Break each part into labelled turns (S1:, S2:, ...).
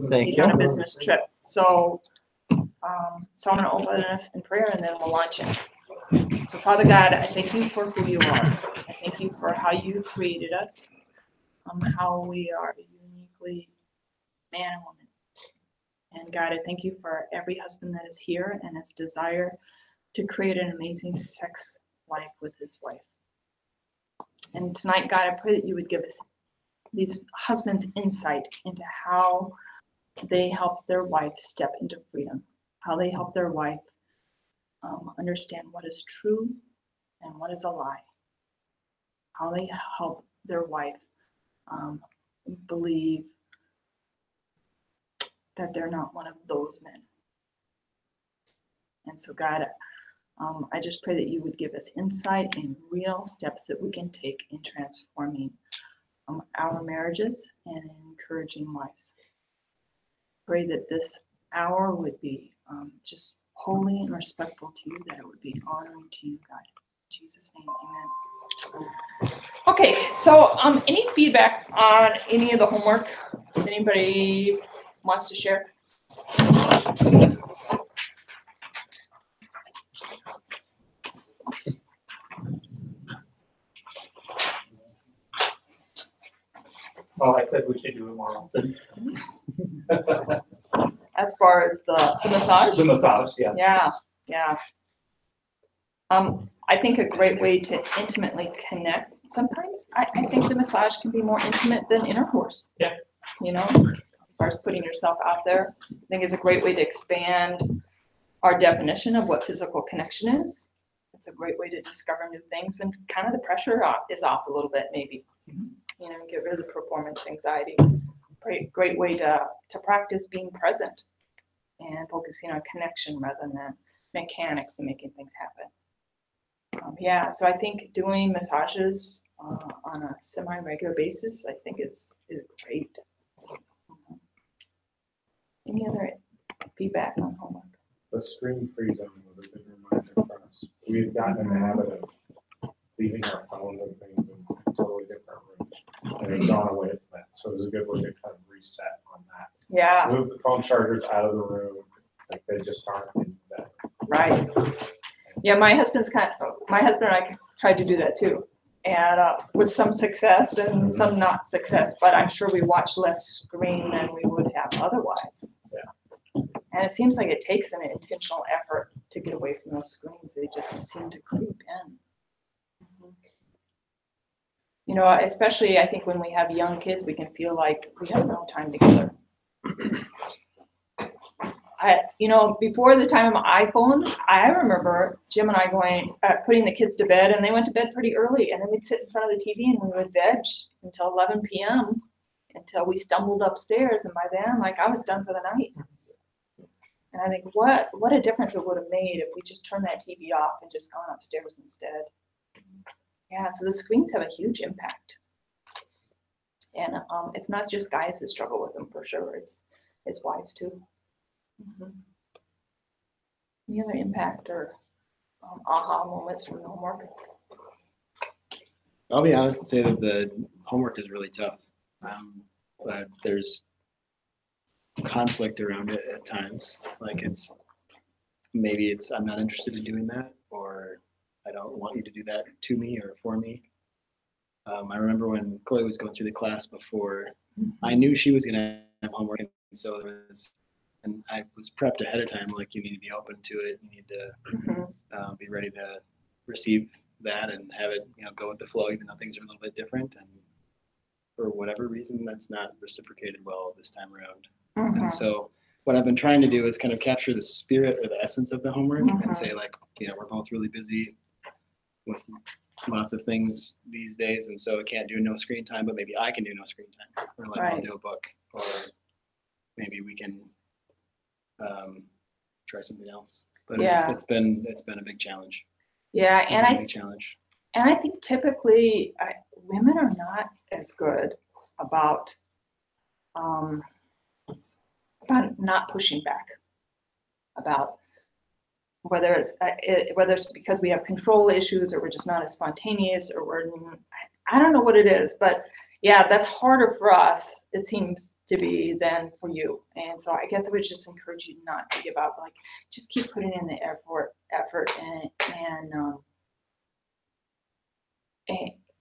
S1: Thank
S2: He's
S1: you.
S2: on a business trip. So, so I'm going to open us in prayer and then we'll launch in. So Father God, I thank you for who you are. I thank you for how you created us, how we are uniquely man and woman. And God, I thank you for every husband that is here and his desire to create an amazing sex life with his wife. And tonight, God, I pray that you would give us these husbands insight into how they help their wife step into freedom, how they help their wife understand what is true and what is a lie, how they help their wife believe that they're not one of those men. And so, God, I just pray that you would give us insight and real steps that we can take in transforming our marriages and in encouraging wives. Pray that this hour would be just holy and respectful to you, that it would be honoring to you, God. In Jesus' name, amen. Okay, so any feedback on any of the homework that anybody wants to share?
S3: Oh, I said we should do it more often.
S2: As far as the massage?
S3: The massage, yeah.
S2: Yeah. I think a great way to intimately connect. Sometimes I think the massage can be more intimate than intercourse.
S3: Yeah.
S2: You know, as far as putting yourself out there, I think it's a great way to expand our definition of what physical connection is. It's a great way to discover new things, and kind of the pressure is off a little bit, maybe. You know, get rid of the performance anxiety. Great way to practice being present and focusing on connection rather than mechanics and making things happen. So I think doing massages on a semi-regular basis, I think is great. Any other feedback on homework?
S4: The screen-free zone was a good reminder for us. We had gotten in the habit of leaving our phones and things in totally different rooms, and had gone away from that. So it was a good way to kind of reset on that.
S2: Yeah.
S4: Move the phone chargers out of the room, like they just aren't in that.
S2: Right. Yeah, my husband and I tried to do that too, and with some success and some not success. But I'm sure we watch less screen than we would have otherwise.
S4: Yeah.
S2: And it seems like it takes an intentional effort to get away from those screens. They just seem to creep in. You know, especially I think when we have young kids, we can feel like we have no time together. Before the time of iPhones, I remember Jim and I putting the kids to bed, and they went to bed pretty early, and then we'd sit in front of the TV and we would veg until 11 p.m. until we stumbled upstairs, and by then, I was done for the night. And I think what a difference it would have made if we just turned that TV off and just gone upstairs instead. Yeah, so the screens have a huge impact, and it's not just guys that struggle with them for sure. It's wives too. Mm-hmm. Any other impact or aha moments from the homework?
S1: I'll be honest and say that the homework is really tough. But there's conflict around it at times. Like I'm not interested in doing that, or I don't want you to do that to me or for me. I remember when Chloe was going through the class before, I knew she was going to have homework, and so and I was prepped ahead of time, like you need to be open to it. You need to be ready to receive that and have it, go with the flow, even though things are a little bit different. And for whatever reason, that's not reciprocated well this time around. Mm-hmm. And so what I've been trying to do is kind of capture the spirit or the essence of the homework and say, we're both really busy with lots of things these days, and so I can't do no screen time, but maybe I can do no screen time, or I'll do a book, or maybe we can try something else. But it's been a big challenge.
S2: Yeah, and
S1: I
S2: think typically women are not as good about not pushing back, about whether it's because we have control issues, or we're just not as spontaneous, or I don't know what it is, but yeah, that's harder for us, it seems to be, than for you. And so I guess I would just encourage you not to give up. Like, just keep putting in the effort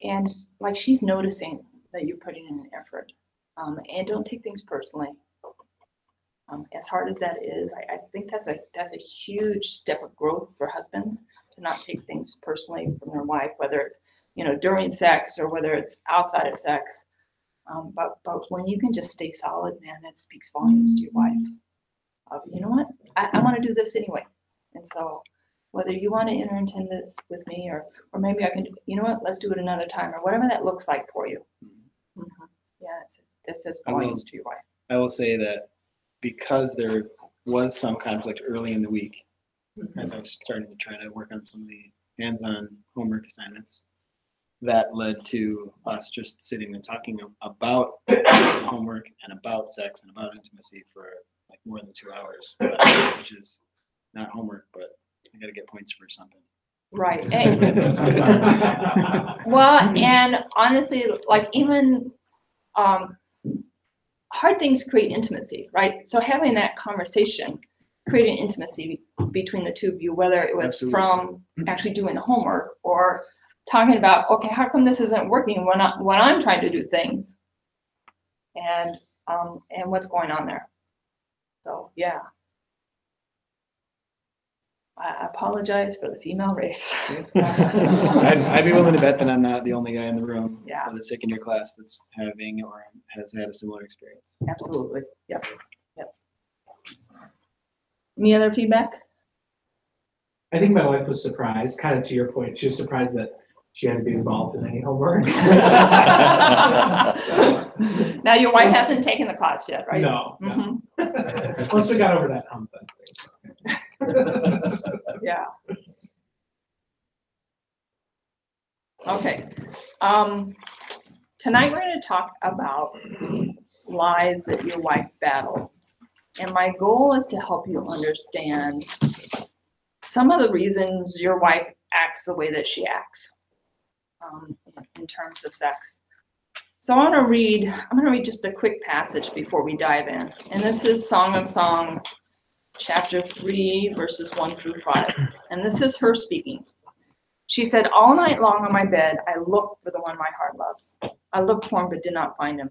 S2: and like she's noticing that you're putting in an effort. And don't take things personally. As hard as that is, I think that's a huge step of growth for husbands, to not take things personally from their wife, whether it's, during sex or whether it's outside of sex. But when you can just stay solid, man, that speaks volumes to your wife. You know what? I want to do this anyway. And so whether you want to enter into this with me or maybe I can, you know what, let's do it another time, or whatever that looks like for you. Mm-hmm. Yeah, that says volumes to your wife.
S1: I will say that because there was some conflict early in the week, as I was starting to try to work on some of the hands-on homework assignments, that led to us just sitting and talking about homework and about sex and about intimacy for like more than 2 hours, which is not homework, but I got to get points for something.
S2: Right. Well, and honestly, like even hard things create intimacy, right? So having that conversation created intimacy between the two of you, whether it was
S1: Absolutely.
S2: from actually doing the homework or talking about, okay, how come this isn't working when I'm trying to do things, and what's going on there. So yeah, I apologize for the female race.
S1: I'd be willing to bet that I'm not the only guy in the room
S2: Yeah.
S1: that's taking your class that's having or has had a similar experience.
S2: Absolutely. Yep. Any other feedback?
S3: I think my wife was surprised, kind of to your point, she was surprised that she had to be involved in any homework.
S2: Now your wife hasn't taken the class yet, right?
S3: No.
S2: Mhm.
S3: Once we got over that hump, then.
S2: Yeah. Okay. Tonight we're going to talk about lies that your wife battled. And my goal is to help you understand some of the reasons your wife acts the way that she acts in terms of sex. So I'm going to read just a quick passage before we dive in. And this is Song of Songs, chapter 3, verses 1 through 5. And this is her speaking. She said, "All night long on my bed, I looked for the one my heart loves. I looked for him, but did not find him.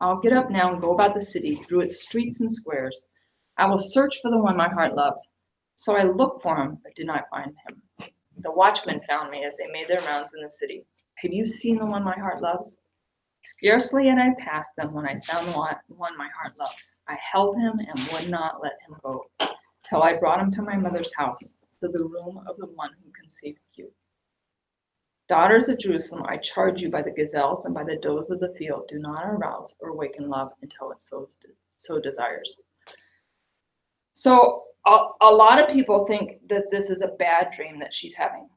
S2: I'll get up now and go about the city, through its streets and squares. I will search for the one my heart loves. So I looked for him, but did not find him. The watchmen found me as they made their rounds in the city. Have you seen the one my heart loves? Scarcely had I passed them when I found the one my heart loves. I held him and would not let him go, till I brought him to my mother's house, to the room of the one who conceived you. Daughters of Jerusalem, I charge you by the gazelles and by the does of the field, do not arouse or awaken love until it so desires." So a lot of people think that this is a bad dream that she's having,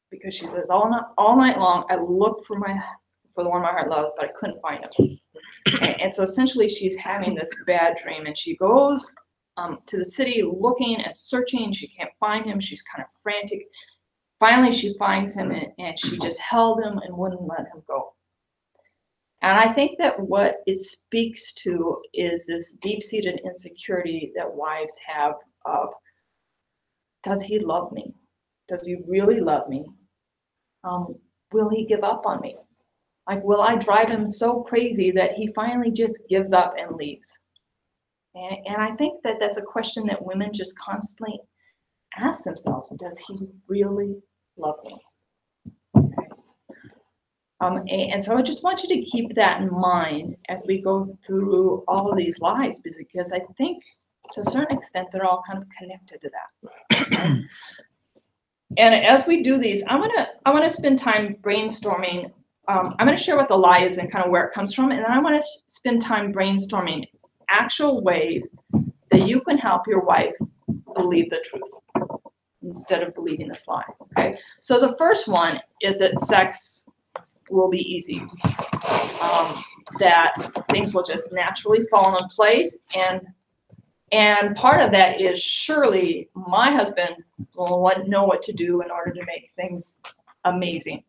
S2: because she says, all night long I looked for the one my heart loves, but I couldn't find him. And so essentially she's having this bad dream, and she goes to the city looking and searching. She can't find him. She's kind of frantic. Finally, she finds him, and she just held him and wouldn't let him go. And I think that what it speaks to is this deep-seated insecurity that wives have of, does he love me? Does he really love me? Will he give up on me? Like, will I drive him so crazy that he finally just gives up and leaves? And I think that that's a question that women just constantly ask themselves. Does he really love me? Okay. And so I just want you to keep that in mind as we go through all of these lies, because I think to a certain extent they're all kind of connected to that. And as we do these, I want to spend time brainstorming. I'm going to share what the lie is and kind of where it comes from, and then I want to spend time brainstorming actual ways that you can help your wife believe the truth instead of believing this lie. Okay. So the first one is that sex will be easy, that things will just naturally fall in place, and part of that is surely my husband will know what to do in order to make things amazing.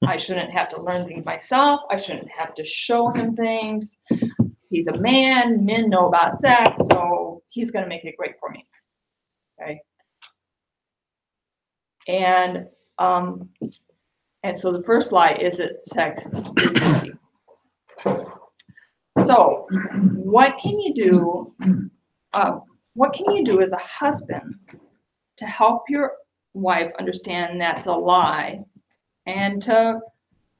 S2: I shouldn't have to learn things myself. I shouldn't have to show him things. He's a man. Men know about sex, so he's going to make it great for me. Okay. And so the first lie is that sex is easy. So what can you do? What can you do as a husband to help your wife understand that's a lie, and to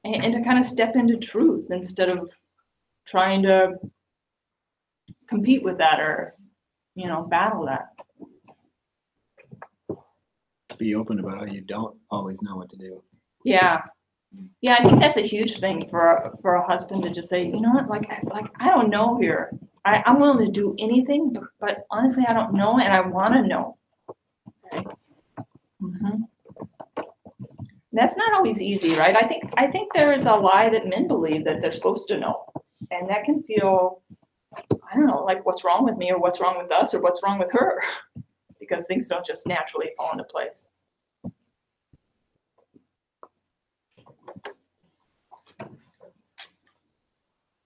S2: kind of step into truth instead of trying to compete with that or, battle that?
S1: Be open about how you don't always know what to do.
S2: Yeah. Yeah, I think that's a huge thing for a husband to just say, you know what, like I don't know here. I'm willing to do anything, but honestly, I don't know, and I want to know. Okay. That's not always easy, right? I think there is a lie that men believe that they're supposed to know, and that can feel, I don't know, like what's wrong with me, or what's wrong with us, or what's wrong with her, because things don't just naturally fall into place.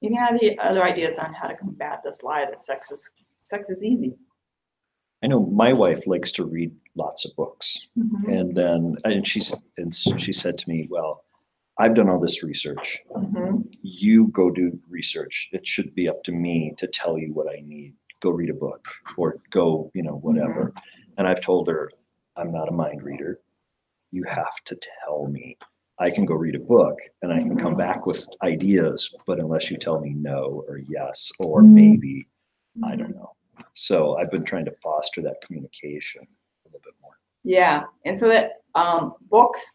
S2: Any other ideas on how to combat this lie that sex is easy?
S5: I know my wife likes to read lots of books,
S2: Mhm.
S5: and she said to me, "Well, I've done all this research.
S2: Mhm.
S5: You go do research. It should be up to me to tell you what I need. Go read a book or go, whatever." And I've told her, I'm not a mind reader. You have to tell me. I can go read a book and I can come back with ideas, but unless you tell me no or yes or maybe, I don't know. So I've been trying to foster that communication a little bit more.
S2: Yeah, and so that books,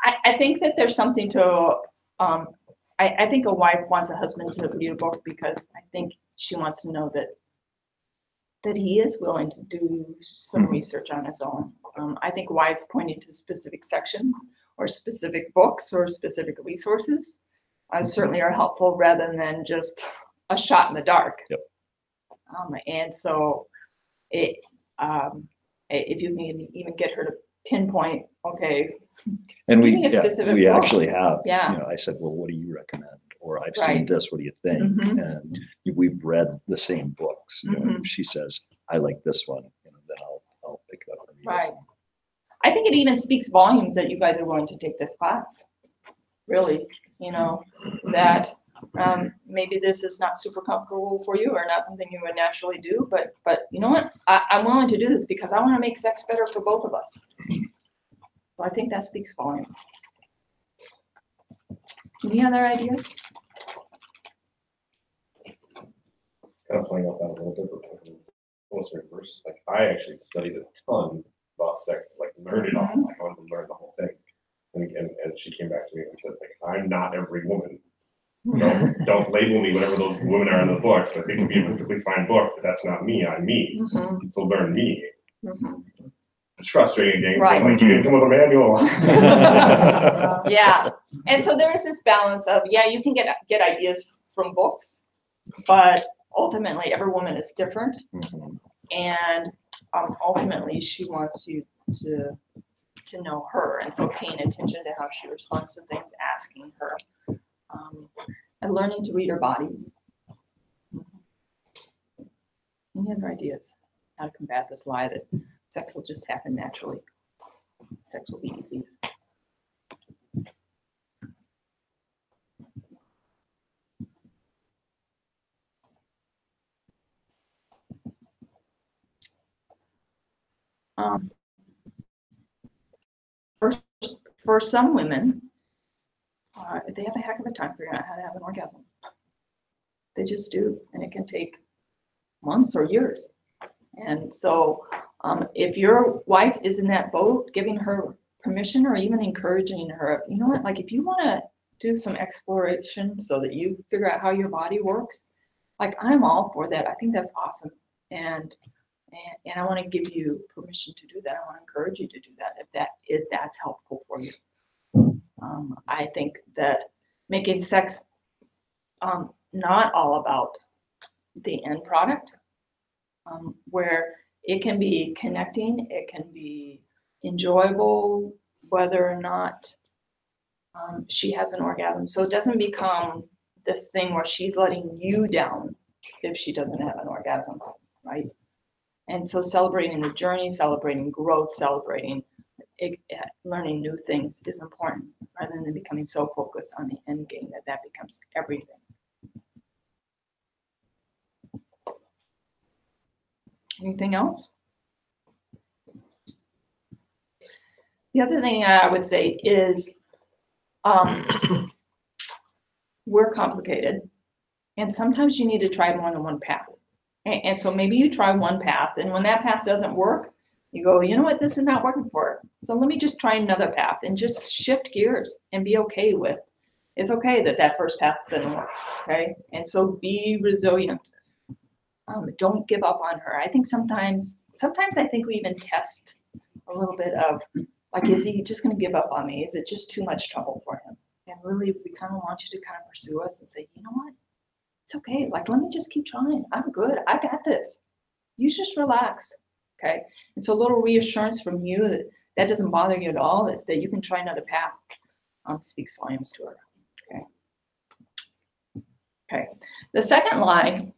S2: I think that there's something to, I think a wife wants a husband to read a book because I think she wants to know that he is willing to do some research on his own. I think wives pointing to specific sections or specific books or specific resources certainly are helpful rather than just a shot in the dark.
S5: Yep.
S2: And so if you can even get her to pinpoint, okay.
S5: And
S2: Give me a specific
S5: we
S2: book.
S5: actually have,
S2: Yeah.
S5: I said, well, what do you recommend? Or I've
S2: Right.
S5: seen this, what do you think?
S2: Mhm.
S5: And we've read the same books.
S2: Mhm.
S5: If she says, I like this one, then I'll pick it up and read it.
S2: Right. I think it even speaks volumes that you guys are willing to take this class. Really, that maybe this is not super comfortable for you or not something you would naturally do, but you know what? I'm willing to do this because I want to make sex better for both of us. So I think that speaks volume. Any other ideas?
S6: Kind of playing off that a little bit, but almost reverse. Like I actually studied a ton about sex, like learned it all. Like I wanted to learn the whole thing. And she came back to me and said, like, I'm not every woman. Don't label me whatever those women are in the book. Like, it can be a perfectly fine book, but that's not me. I'm me.
S2: Mhm.
S6: So learn me.
S2: Mhm.
S6: It's frustrating, James.
S2: Right.
S6: Like you didn't come with a manual.
S2: Yeah, and so there is this balance of, you can get ideas from books, but ultimately every woman is different, and ultimately she wants you to know her, and so paying attention to how she responds to things, asking her, and learning to read her bodies. Any other ideas how to combat this lie that sex will just happen naturally? Sex will be easy. For some women, they have a heck of a time figuring out how to have an orgasm. They just do, and it can take months or years. And so if your wife is in that boat, giving her permission or even encouraging her, you know what, like if you want to do some exploration so that you figure out how your body works, like I'm all for that. I think that's awesome. And I want to give you permission to do that. I want to encourage you to do that if that's helpful for you. I think that making sex not all about the end product, where it can be connecting, it can be enjoyable, whether or not she has an orgasm. So it doesn't become this thing where she's letting you down if she doesn't have an orgasm, right? And so celebrating the journey, celebrating growth, celebrating learning new things is important, rather than becoming so focused on the end game that becomes everything. Anything else? The other thing I would say is we're complicated, and sometimes you need to try more than one path. And so maybe you try one path, and when that path doesn't work, you go, you know what, this is not working for it. So let me just try another path and just shift gears and be okay with, it's okay that first path didn't work, okay? And so be resilient. Don't give up on her. I think sometimes I think we even test a little bit of, like, is he just gonna give up on me? Is it just too much trouble for him? And really, we kind of want you to kind of pursue us and say, you know what? It's okay. Like, let me just keep trying. I'm good. I got this. You just relax. Okay. And so a little reassurance from you that doesn't bother you at all, that you can try another path, speaks volumes to her. Okay. Okay. The second lie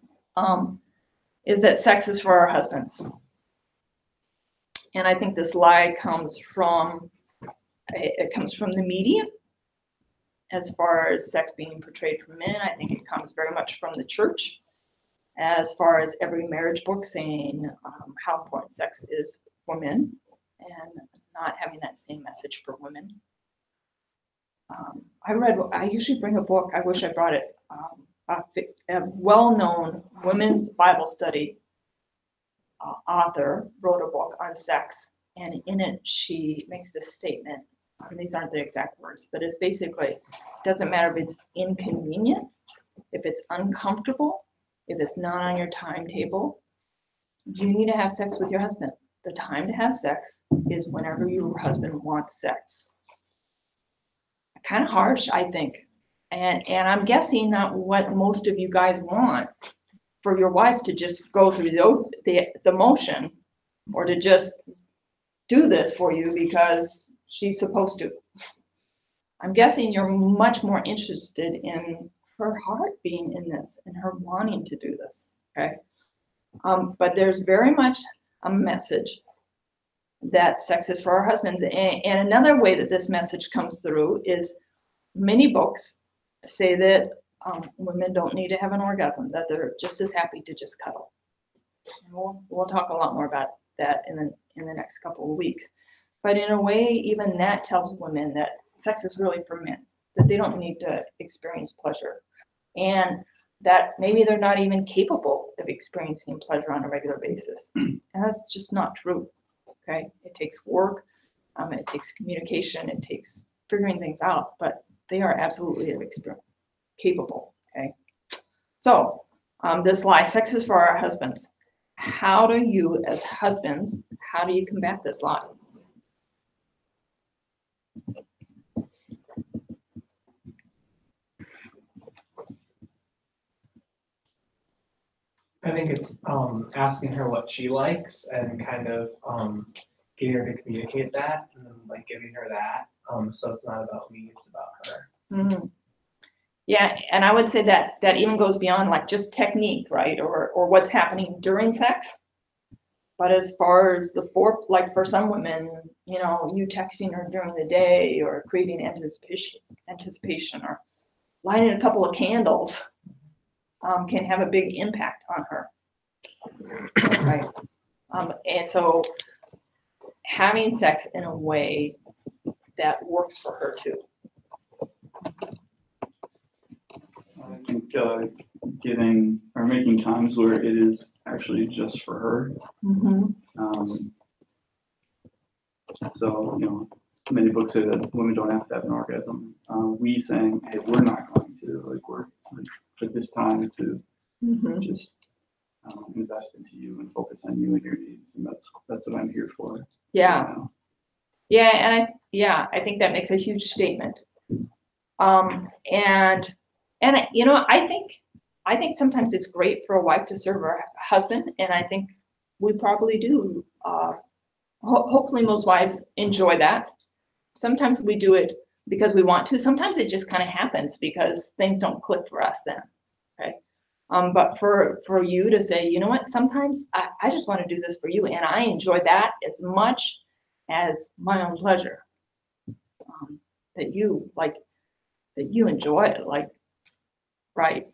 S2: is that sex is for our husbands. And I think this lie comes from the media. As far as sex being portrayed for men, I think it comes very much from the church. As far as every marriage book saying how important sex is for men and not having that same message for women. I usually bring a book, I wish I brought it, a well-known women's Bible study author wrote a book on sex, and in it she makes this statement. These aren't the exact words, but it's basically, it doesn't matter if it's inconvenient, if it's uncomfortable, if it's not on your timetable, you need to have sex with your husband. The time to have sex is whenever your husband wants sex. Kind of harsh, I think. And I'm guessing not what most of you guys want, for your wives to just go through the motion, or to just do this for you because she's supposed to. I'm guessing you're much more interested in her heart being in this and her wanting to do this, okay? But there's very much a message that sex is for our husbands. And another way that this message comes through is many books say that women don't need to have an orgasm, that they're just as happy to just cuddle. And we'll talk a lot more about that in the next couple of weeks. But in a way, even that tells women that sex is really for men, that they don't need to experience pleasure, and that maybe they're not even capable of experiencing pleasure on a regular basis. And that's just not true, okay? It takes work, it takes communication, it takes figuring things out, but they are absolutely capable, okay? So this lie, sex is for our husbands. How do you, as husbands, how do you combat this lie?
S3: I think it's asking her what she likes and kind of getting her to communicate that, and then like giving her that. So it's not about me, it's about her.
S2: Mm-hmm. Yeah, and I would say that even goes beyond like just technique, right? Or what's happening during sex. But as far as like for some women, you know, you texting her during the day or creating anticipation or lighting a couple of candles can have a big impact on her, right? And so having sex in a way that works for her too.
S7: I think getting or making times where it is actually just for her.
S2: Mm-hmm.
S7: So, you know, many books say that women don't have to have an orgasm. We saying, hey, we're not going to, like, we're for this time to
S2: Mm-hmm.
S7: just invest into you and focus on you and your needs, and that's what I'm here for.
S2: Yeah.
S7: Right now.
S2: Yeah, and I think that makes a huge statement. And you know, I think sometimes it's great for a wife to serve her husband, and I think we probably do. Hopefully most wives enjoy that. Sometimes we do it because we want to. Sometimes it just kind of happens because things don't click for us then. Okay. But for you to say, you know what, sometimes I just want to do this for you, and I enjoy that as much as my own pleasure. That you enjoy it, like, right?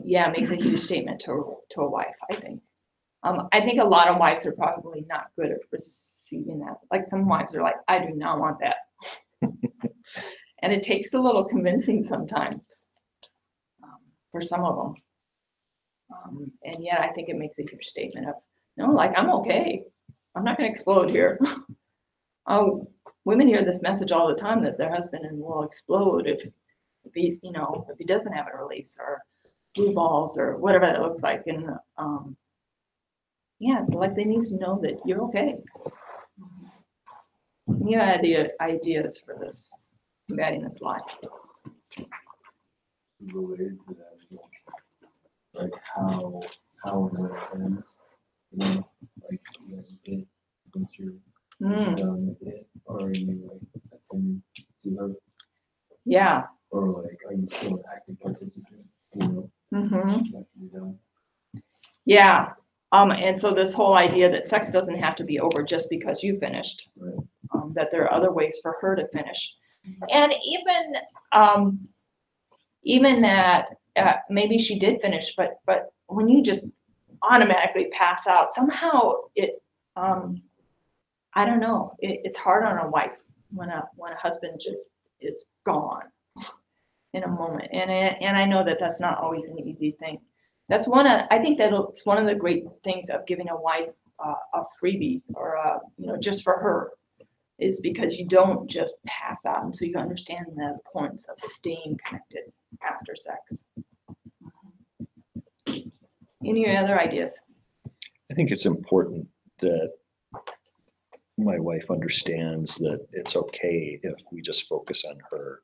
S2: Yeah, it makes a huge statement to a wife, I think. I think a lot of wives are probably not good at receiving that. Like some wives are like, I do not want that. And it takes a little convincing sometimes for some of them. And yet I think it makes a huge statement of, no, like, I'm okay. I'm not going to explode here. Women hear this message all the time that their husband will explode if he, if he doesn't have a release or blue balls or whatever that looks like. And yeah, like they need to know that you're okay. Any ideas for this, combating this lie?
S8: Related to that is like how and when it ends, like that's it. Once you're done, that's it. Or are you like attending to her?
S2: Yeah.
S8: Or like are you still an active participant?
S2: Mm-hmm.
S8: After you're done.
S2: Yeah. And so this whole idea that sex doesn't have to be over just because you finished,
S8: Right.
S2: That there are other ways for her to finish. And even that maybe she did finish, but when you just automatically pass out, somehow it, I don't know, it's hard on a wife when a husband just is gone in a moment. And I know that that's not always an easy thing. That's I think that it's one of the great things of giving a wife a freebie or just for her, is because you don't just pass out, and so you understand the importance of staying connected after sex. Any other ideas?
S5: I think it's important that my wife understands that it's okay if we just focus on her,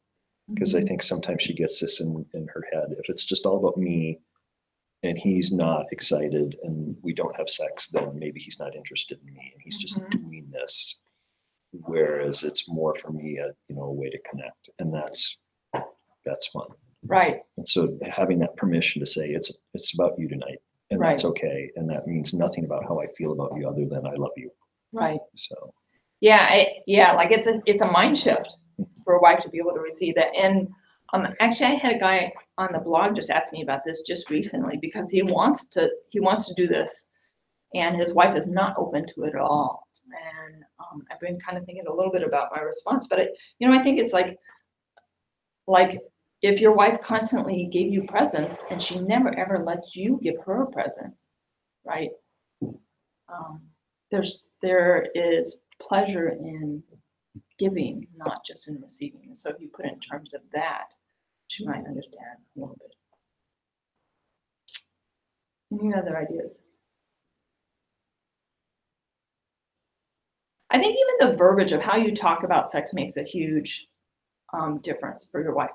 S5: because I think sometimes she gets this in her head. If it's just all about me and he's not excited and we don't have sex, then maybe he's not interested in me and he's just doing this. Whereas it's more for me a way to connect, and that's fun.
S2: Right.
S5: And so having that permission to say it's about you tonight, and
S2: Right.
S5: that's okay, and that means nothing about how I feel about you other than I love you.
S2: Right.
S5: So
S2: Yeah, like it's a mind shift for a wife to be able to receive that. And actually, I had a guy on the blog just ask me about this just recently, because he wants to do this, and his wife is not open to it at all. And I've been kind of thinking a little bit about my response, but I think it's like if your wife constantly gave you presents and she never ever let you give her a present, right? There is pleasure in giving, not just in receiving. And so if you put it in terms of that, she might understand a little bit. Any other ideas? I think even the verbiage of how you talk about sex makes a huge difference for your wife.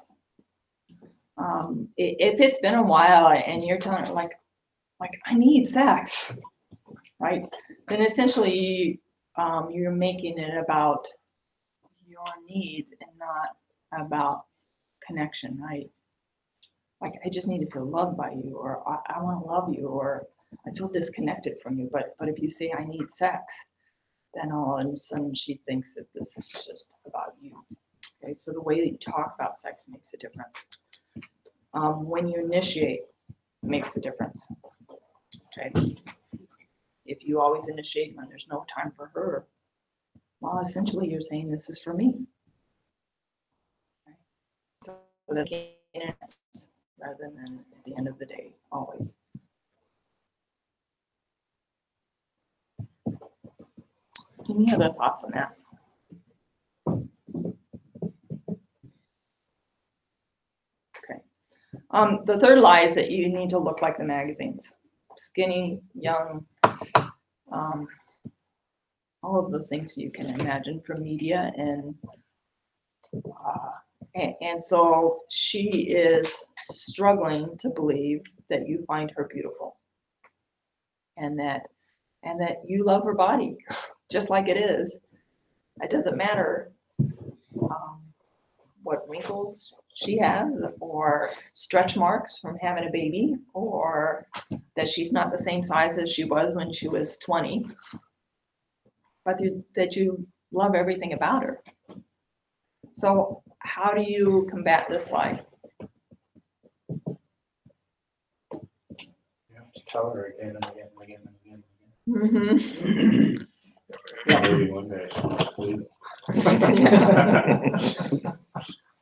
S2: If it's been a while and you're telling her like I need sex, right? Then essentially you're making it about your needs and not about connection, right? Like, I just need to feel loved by you, or I want to love you, or I feel disconnected from you. But if you say I need sex, then all of a sudden she thinks that this is just about you. Okay, so the way that you talk about sex makes a difference. When you initiate, it makes a difference. Okay, if you always initiate when there's no time for her, well, essentially you're saying this is for me. Okay. So that rather than at the end of the day, always. Any other thoughts on that? Okay. The third lie is that you need to look like the magazines. Skinny, young, all of those things you can imagine from media. And so she is struggling to believe that you find her beautiful and that you love her body just like it is. It doesn't matter what wrinkles she has, or stretch marks from having a baby, or that she's not the same size as she was when she was 20, but that you love everything about her. So how do you combat this lie?
S7: You have to tell her again and again and again and again.
S2: Mm-hmm.
S4: Maybe one day.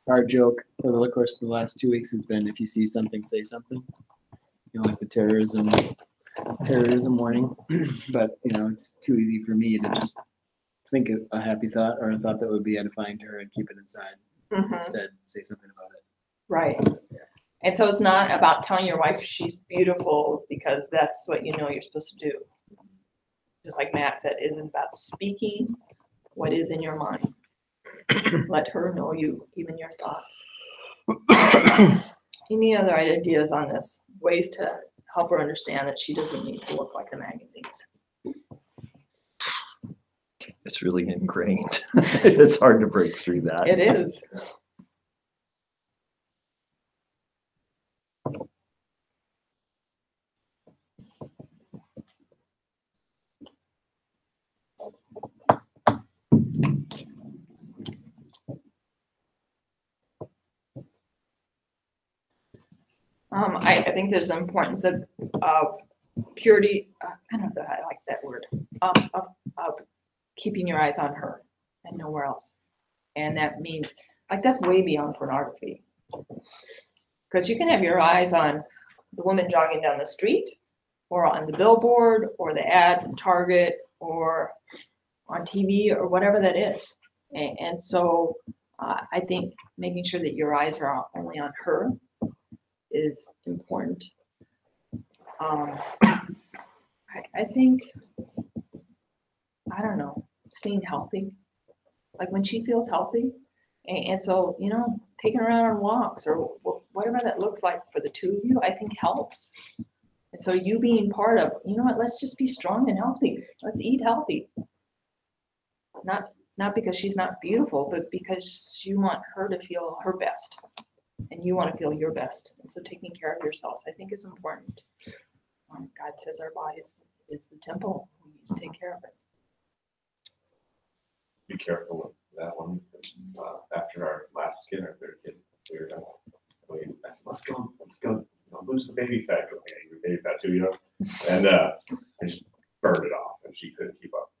S1: Our joke for the course of the last 2 weeks has been, if you see something, say something. You know, like the terrorism warning. But, you know, it's too easy for me to just think of a happy thought or a thought that would be edifying to her and keep it inside.
S2: Mhm.
S1: Instead, say something about it.
S2: Right. And so it's not about telling your wife she's beautiful because that's what you know you're supposed to do. Just like Matt said, it is about speaking what is in your mind. Let her know you, even your thoughts. Any other ideas on this? Ways to help her understand that she doesn't need to look like the magazines.
S5: It's really ingrained. It's hard to break through that.
S2: It is. I think there's an importance of purity. I don't know if I like that word. Of keeping your eyes on her and nowhere else. And that means, like, that's way beyond pornography. Because you can have your eyes on the woman jogging down the street, or on the billboard, or the ad from Target, or on TV, or whatever that is. And so I think making sure that your eyes are only on her is important. I think, I don't know, staying healthy. Like when she feels healthy. And so, you know, taking her out on walks or whatever that looks like for the two of you, I think helps. And so you being part of, you know what, let's just be strong and healthy. Let's eat healthy. Not because she's not beautiful, but because you want her to feel her best. And you want to feel your best. And so taking care of yourselves, I think, is important. God says our body is the temple. We need to take care of it.
S6: Be careful with that one. Because, after our last kid, our third kid, I said, let's go, you know, lose the baby fat. Okay, you're baby fat too, you know? And I just burned it off and she couldn't keep up.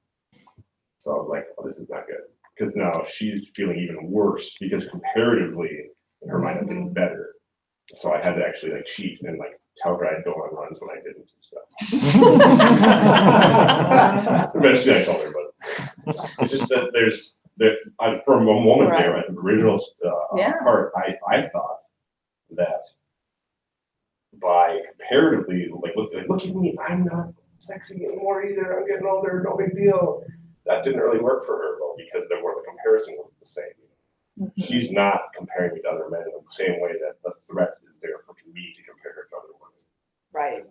S6: So I was like, oh, this is not good. Because now she's feeling even worse because comparatively, in her mind, I'm getting better. So I had to actually like cheat and like tell her I'd go on runs when I didn't and stuff. Eventually I told her, but it's just that for a moment there, at the original part, I thought that by comparatively, like look at me, I'm not sexy anymore either, I'm getting older, no big deal. That didn't really work for her though, because the comparison wasn't the same. Mm-hmm. She's not comparing me to other men in the same way that the threat is there for me to compare her to other women.
S2: Right.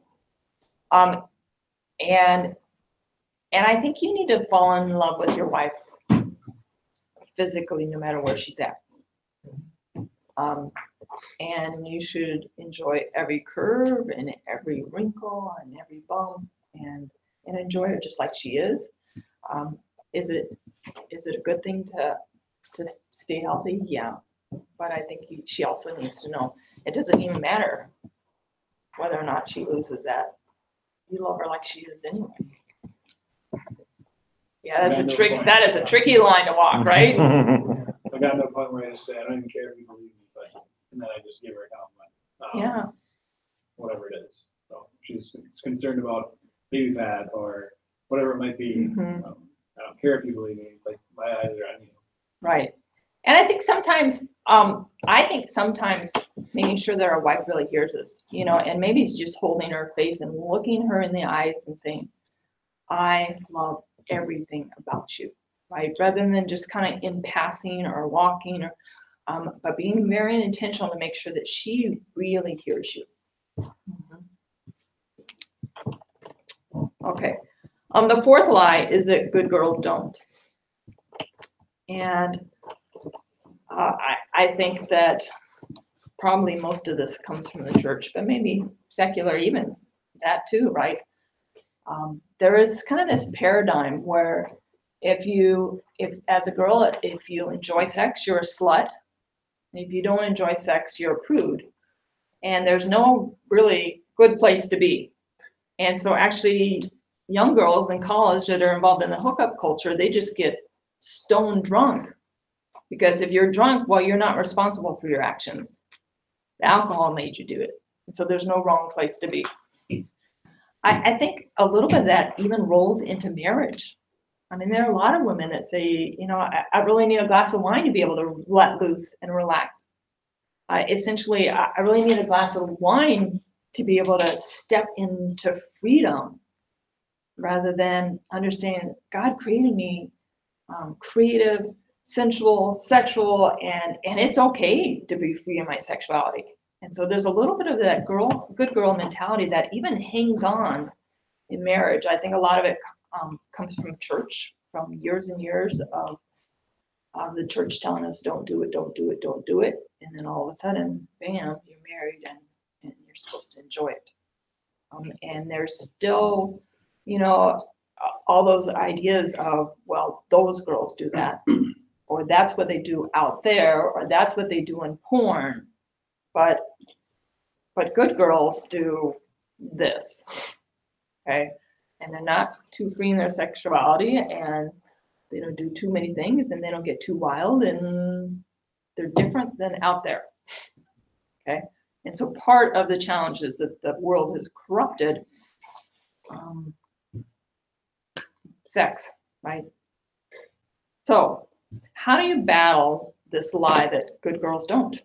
S2: And I think you need to fall in love with your wife physically, no matter where she's at. And you should enjoy every curve and every wrinkle and every bump and enjoy her just like she is. Is it a good thing to stay healthy? Yeah. But I think she also needs to know it doesn't even matter whether or not she loses that. You love her like she is anyway. Yeah, that's a trick. That is a tricky line to walk, right?
S7: I got no point where I just say I don't even care if you believe me, but and then I just give her a compliment.
S2: Yeah.
S7: Whatever it is. So she's concerned about baby fat or whatever it might be.
S2: Mm-hmm.
S7: I don't care if you believe me. Like my eyes are on you.
S2: Right. And I think sometimes, making sure that our wife really hears us, you know, and maybe it's just holding her face and looking her in the eyes and saying, I love everything about you, right? Rather than just kind of in passing or walking or, but being very intentional to make sure that she really hears you. Mm-hmm. Okay. The fourth lie is that good girls don't. And I I think that probably most of this comes from the church, but maybe secular, even that too, right? There is kind of this paradigm where if as a girl, if you enjoy sex, you're a slut. If you don't enjoy sex, you're a prude. And there's no really good place to be. And so actually young girls in college that are involved in the hookup culture, they just get stone drunk. Because if you're drunk, well, you're not responsible for your actions. The alcohol made you do it. And so there's no wrong place to be. I think a little bit of that even rolls into marriage. I mean, there are a lot of women that say, you know, I really need a glass of wine to be able to let loose and relax. Essentially, I really need a glass of wine to be able to step into freedom rather than understand God created me creative, sensual, sexual, and it's okay to be free in my sexuality. And so there's a little bit of that good girl mentality that even hangs on in marriage. I think a lot of it comes from church, from years and years of the church telling us, don't do it, don't do it, don't do it. And then all of a sudden, bam, you're married and you're supposed to enjoy it. And there's still, you know, all those ideas of, well, those girls do that, or that's what they do out there, or that's what they do in porn. But good girls do this, okay? And they're not too free in their sexuality, and they don't do too many things, and they don't get too wild, and they're different than out there, okay? And so part of the challenge is that the world has corrupted sex, right? So how do you battle this lie that good girls don't?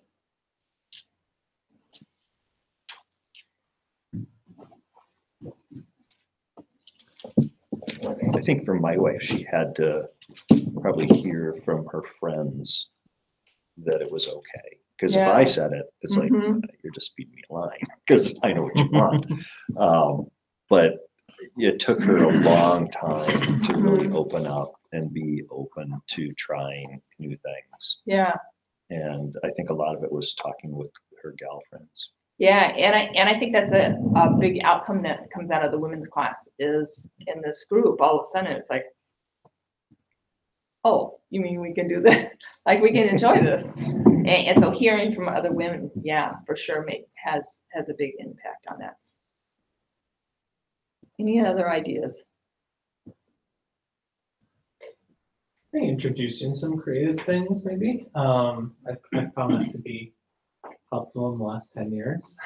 S5: I think for my wife, she had to probably hear from her friends that it was okay. Because if I said it, it's like, you're just feeding me a line because I know what you want. But it took her a long time to really open up and be open to trying new things.
S2: Yeah.
S5: And I think a lot of it was talking with her gal friends.
S2: Yeah, and I think that's a big outcome that comes out of the women's class is in this group, all of a sudden it's like, oh, you mean we can do that? Like we can enjoy this. And so hearing from other women, yeah, for sure has a big impact on that. Any other ideas?
S3: I think introducing some creative things maybe. I found that to be helpful in the last 10 years.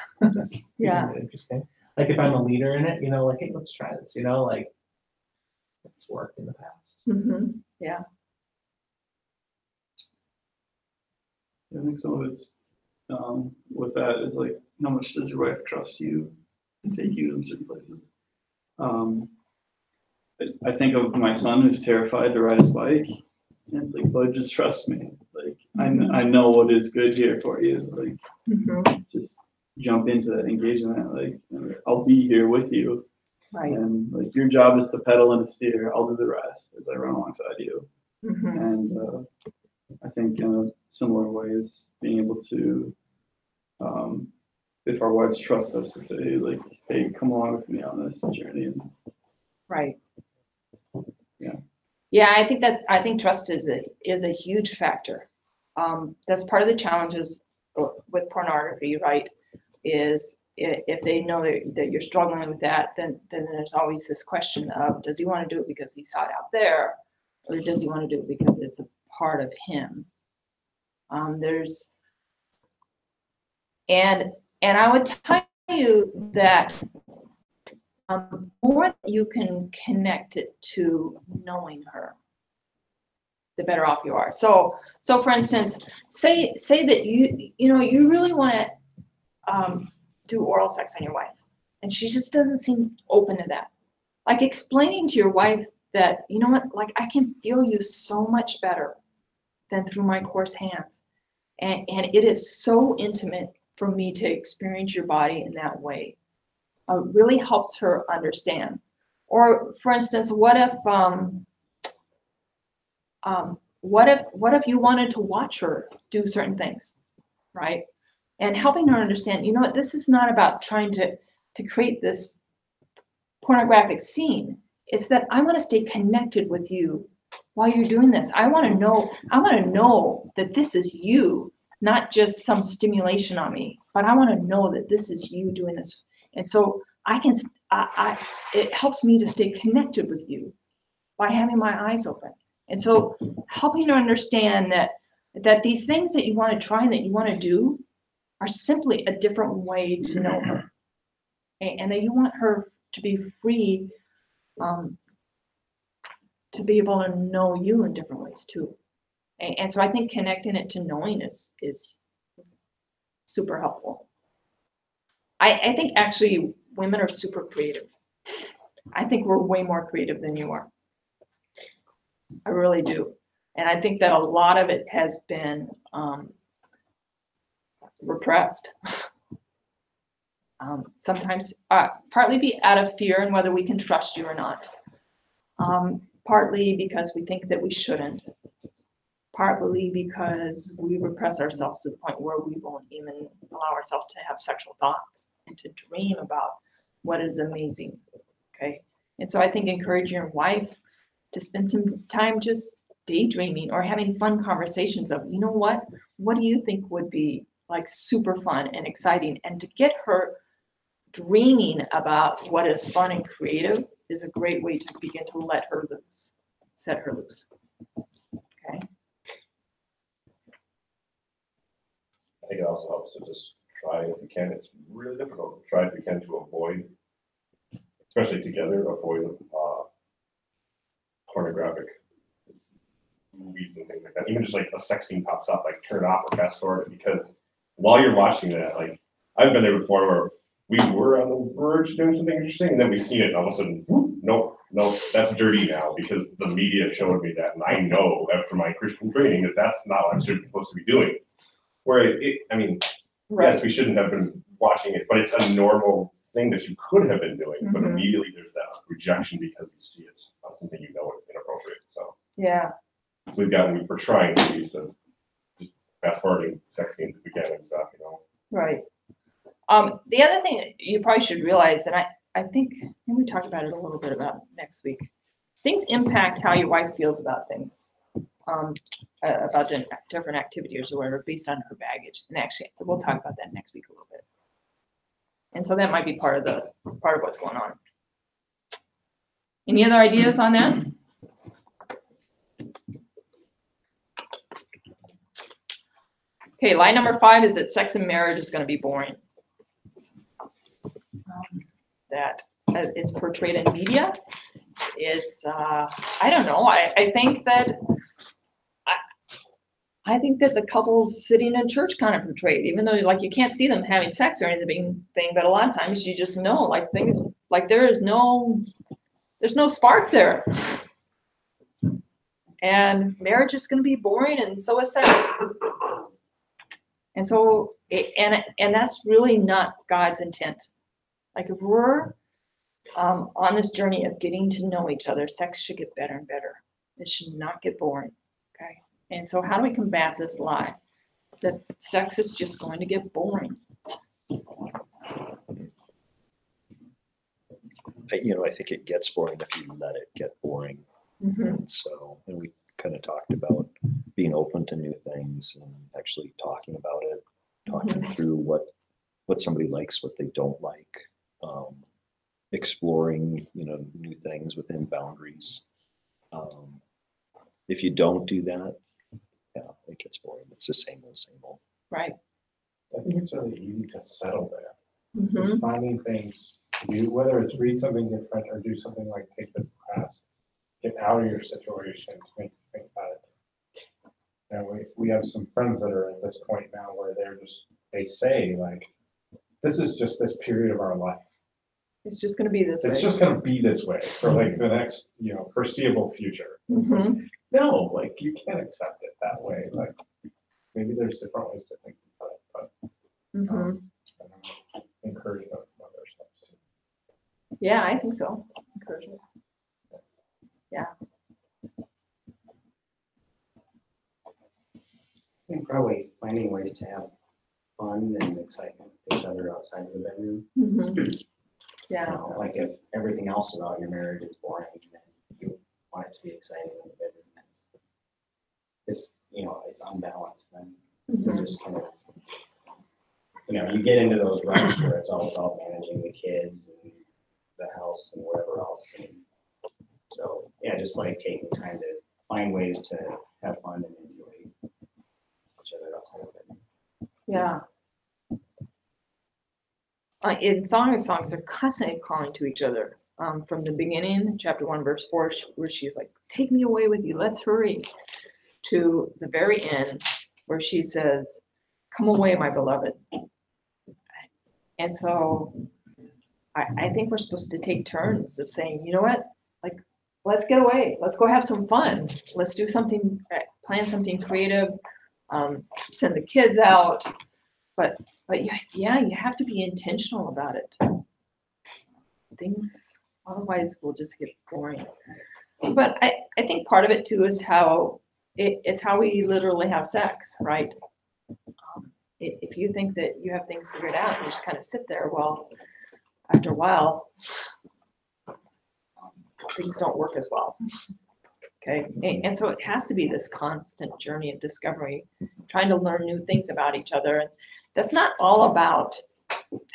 S2: Yeah.
S3: Interesting. Like if I'm a leader in it, you know, like, hey, let's try this, you know, like it's worked in the past.
S2: Yeah.
S7: I think some of it's with that is like, how much does your wife trust you and take you to certain places? I think of my son who's terrified to ride his bike, and it's like, bud, just trust me. Like I know what is good here for you. Like just jump into that, engage in that. Like I'll be here with you.
S2: Right.
S7: And like your job is to pedal and to steer. I'll do the rest as I run alongside you. And I think in a similar way is being able to, if our wives trust us to say like, hey, come along with me on this journey. And,
S2: right.
S7: Yeah.
S2: Yeah, I think trust is a huge factor. That's part of the challenges with pornography, right? Is if they know that you're struggling with that, then there's always this question of, does he want to do it because he saw it out there, or does he want to do it because it's a part of him? And I would tell you that more you can connect it to knowing her, the better off you are. So for instance, say that you really want to do oral sex on your wife, and she just doesn't seem open to that. Like explaining to your wife that, you know what, like I can feel you so much better than through my coarse hands, and it is so intimate for me to experience your body in that way. Really helps her understand. Or for instance, what if what if you wanted to watch her do certain things, right? And helping her understand, you know what, this is not about trying to create this pornographic scene. It's that I want to stay connected with you while you're doing this. I want to know that this is you, not just some stimulation on me, but I want to know that this is you doing this. And so it helps me to stay connected with you by having my eyes open. And so helping her understand that these things that you want to try and that you want to do are simply a different way to know her. And that you want her to be free to be able to know you in different ways too. And so I think connecting it to knowing is super helpful. I think actually women are super creative. I think we're way more creative than you are. I really do. And I think that a lot of it has been repressed. Sometimes partly be out of fear and whether we can trust you or not. Partly because we think that we shouldn't. Partly because we repress ourselves to the point where we won't even allow ourselves to have sexual thoughts and to dream about what is amazing. Okay. And so I think encouraging your wife to spend some time just daydreaming or having fun conversations of, you know what do you think would be like super fun and exciting? And to get her dreaming about what is fun and creative is a great way to begin to let her loose, set her loose. Okay.
S6: I think it also helps to just try if you can. It's really difficult. Try if you can to avoid, especially together, avoid pornographic movies and things like that. Even just like a sex scene pops up, like turn it off or fast forward it, because while you're watching that, like I've been there before where we were on the verge of doing something interesting and then we seen it and all of a sudden, whoop, nope, that's dirty now because the media showed me that. And I know after my Christian training that that's not what I'm supposed to be doing. Where yes, we shouldn't have been watching it, but it's a normal thing that you could have been doing, but immediately there's that rejection because you see it on something you know it's inappropriate. So
S2: yeah,
S6: we're trying to use the just fast forwarding sex scenes if we can and stuff, you know.
S2: right. The other thing you probably should realize, and I think we talked about it a little bit about next week, things impact how your wife feels about things, about different activities or whatever, based on her baggage. And actually, we'll talk about that next week a little bit. And so that might be part of what's going on. Any other ideas on that? Okay, line number 5 is that sex and marriage is going to be boring. That it's portrayed in media. It's I don't know. I think that the couples sitting in church kind of portrayed, even though like you can't see them having sex or anything, but a lot of times you just know like things like there's no spark there. And marriage is going to be boring, and so is sex. And so and that's really not God's intent. Like if we're on this journey of getting to know each other, sex should get better and better. It should not get boring. Okay. And so how do we combat this lie that sex is just going to get boring?
S5: I think it gets boring if you let it get boring. And so, and we kind of talked about being open to new things and actually talking about it, talking through what somebody likes, what they don't like, exploring, new things within boundaries. If you don't do that, it gets boring. It's the same old.
S2: Right.
S4: I think it's really easy to settle there. Just finding things to do, whether it's read something different or do something like take this class, get out of your situation to make you think about it. And we have some friends that are at this point now where they say like, this is just this period of our life.
S2: It's just going to be this way.
S4: It's just going to be this way for like the next, foreseeable future. No, like you can't accept it that way. Like maybe there's different ways to think about it, but I don't know, encourage them from other steps too.
S2: Yeah, I think so. Encouragement. Yeah.
S9: think probably finding ways to have fun and excitement with each other outside of the bedroom.
S2: Mhm.
S9: You
S2: Yeah,
S9: know, like if everything else about your marriage is boring, then you want it to be exciting in the bedroom. It's, you know, it's unbalanced, then you
S2: Mhm.
S9: just kind of, you know, you get into those ruts where it's all about managing the kids and the house and whatever else. And so, yeah, just like taking time to find ways to have fun and enjoy each other outside of it.
S2: yeah. In Song of Songs, they're constantly calling to each other. From the beginning, chapter 1, verse 4, where she's like, "Take me away with you, let's hurry," to the very end, where she says, "Come away, my beloved." And so I think we're supposed to take turns of saying, you know what, like, let's get away, let's go have some fun, let's do something, plan something creative, send the kids out, but yeah, you have to be intentional about it. Things otherwise will just get boring. But I think part of it too is how it's how we literally have sex, right? If you think that you have things figured out and you just kind of sit there, well, after a while, things don't work as well. Okay, and so it has to be this constant journey of discovery, trying to learn new things about each other. That's not all about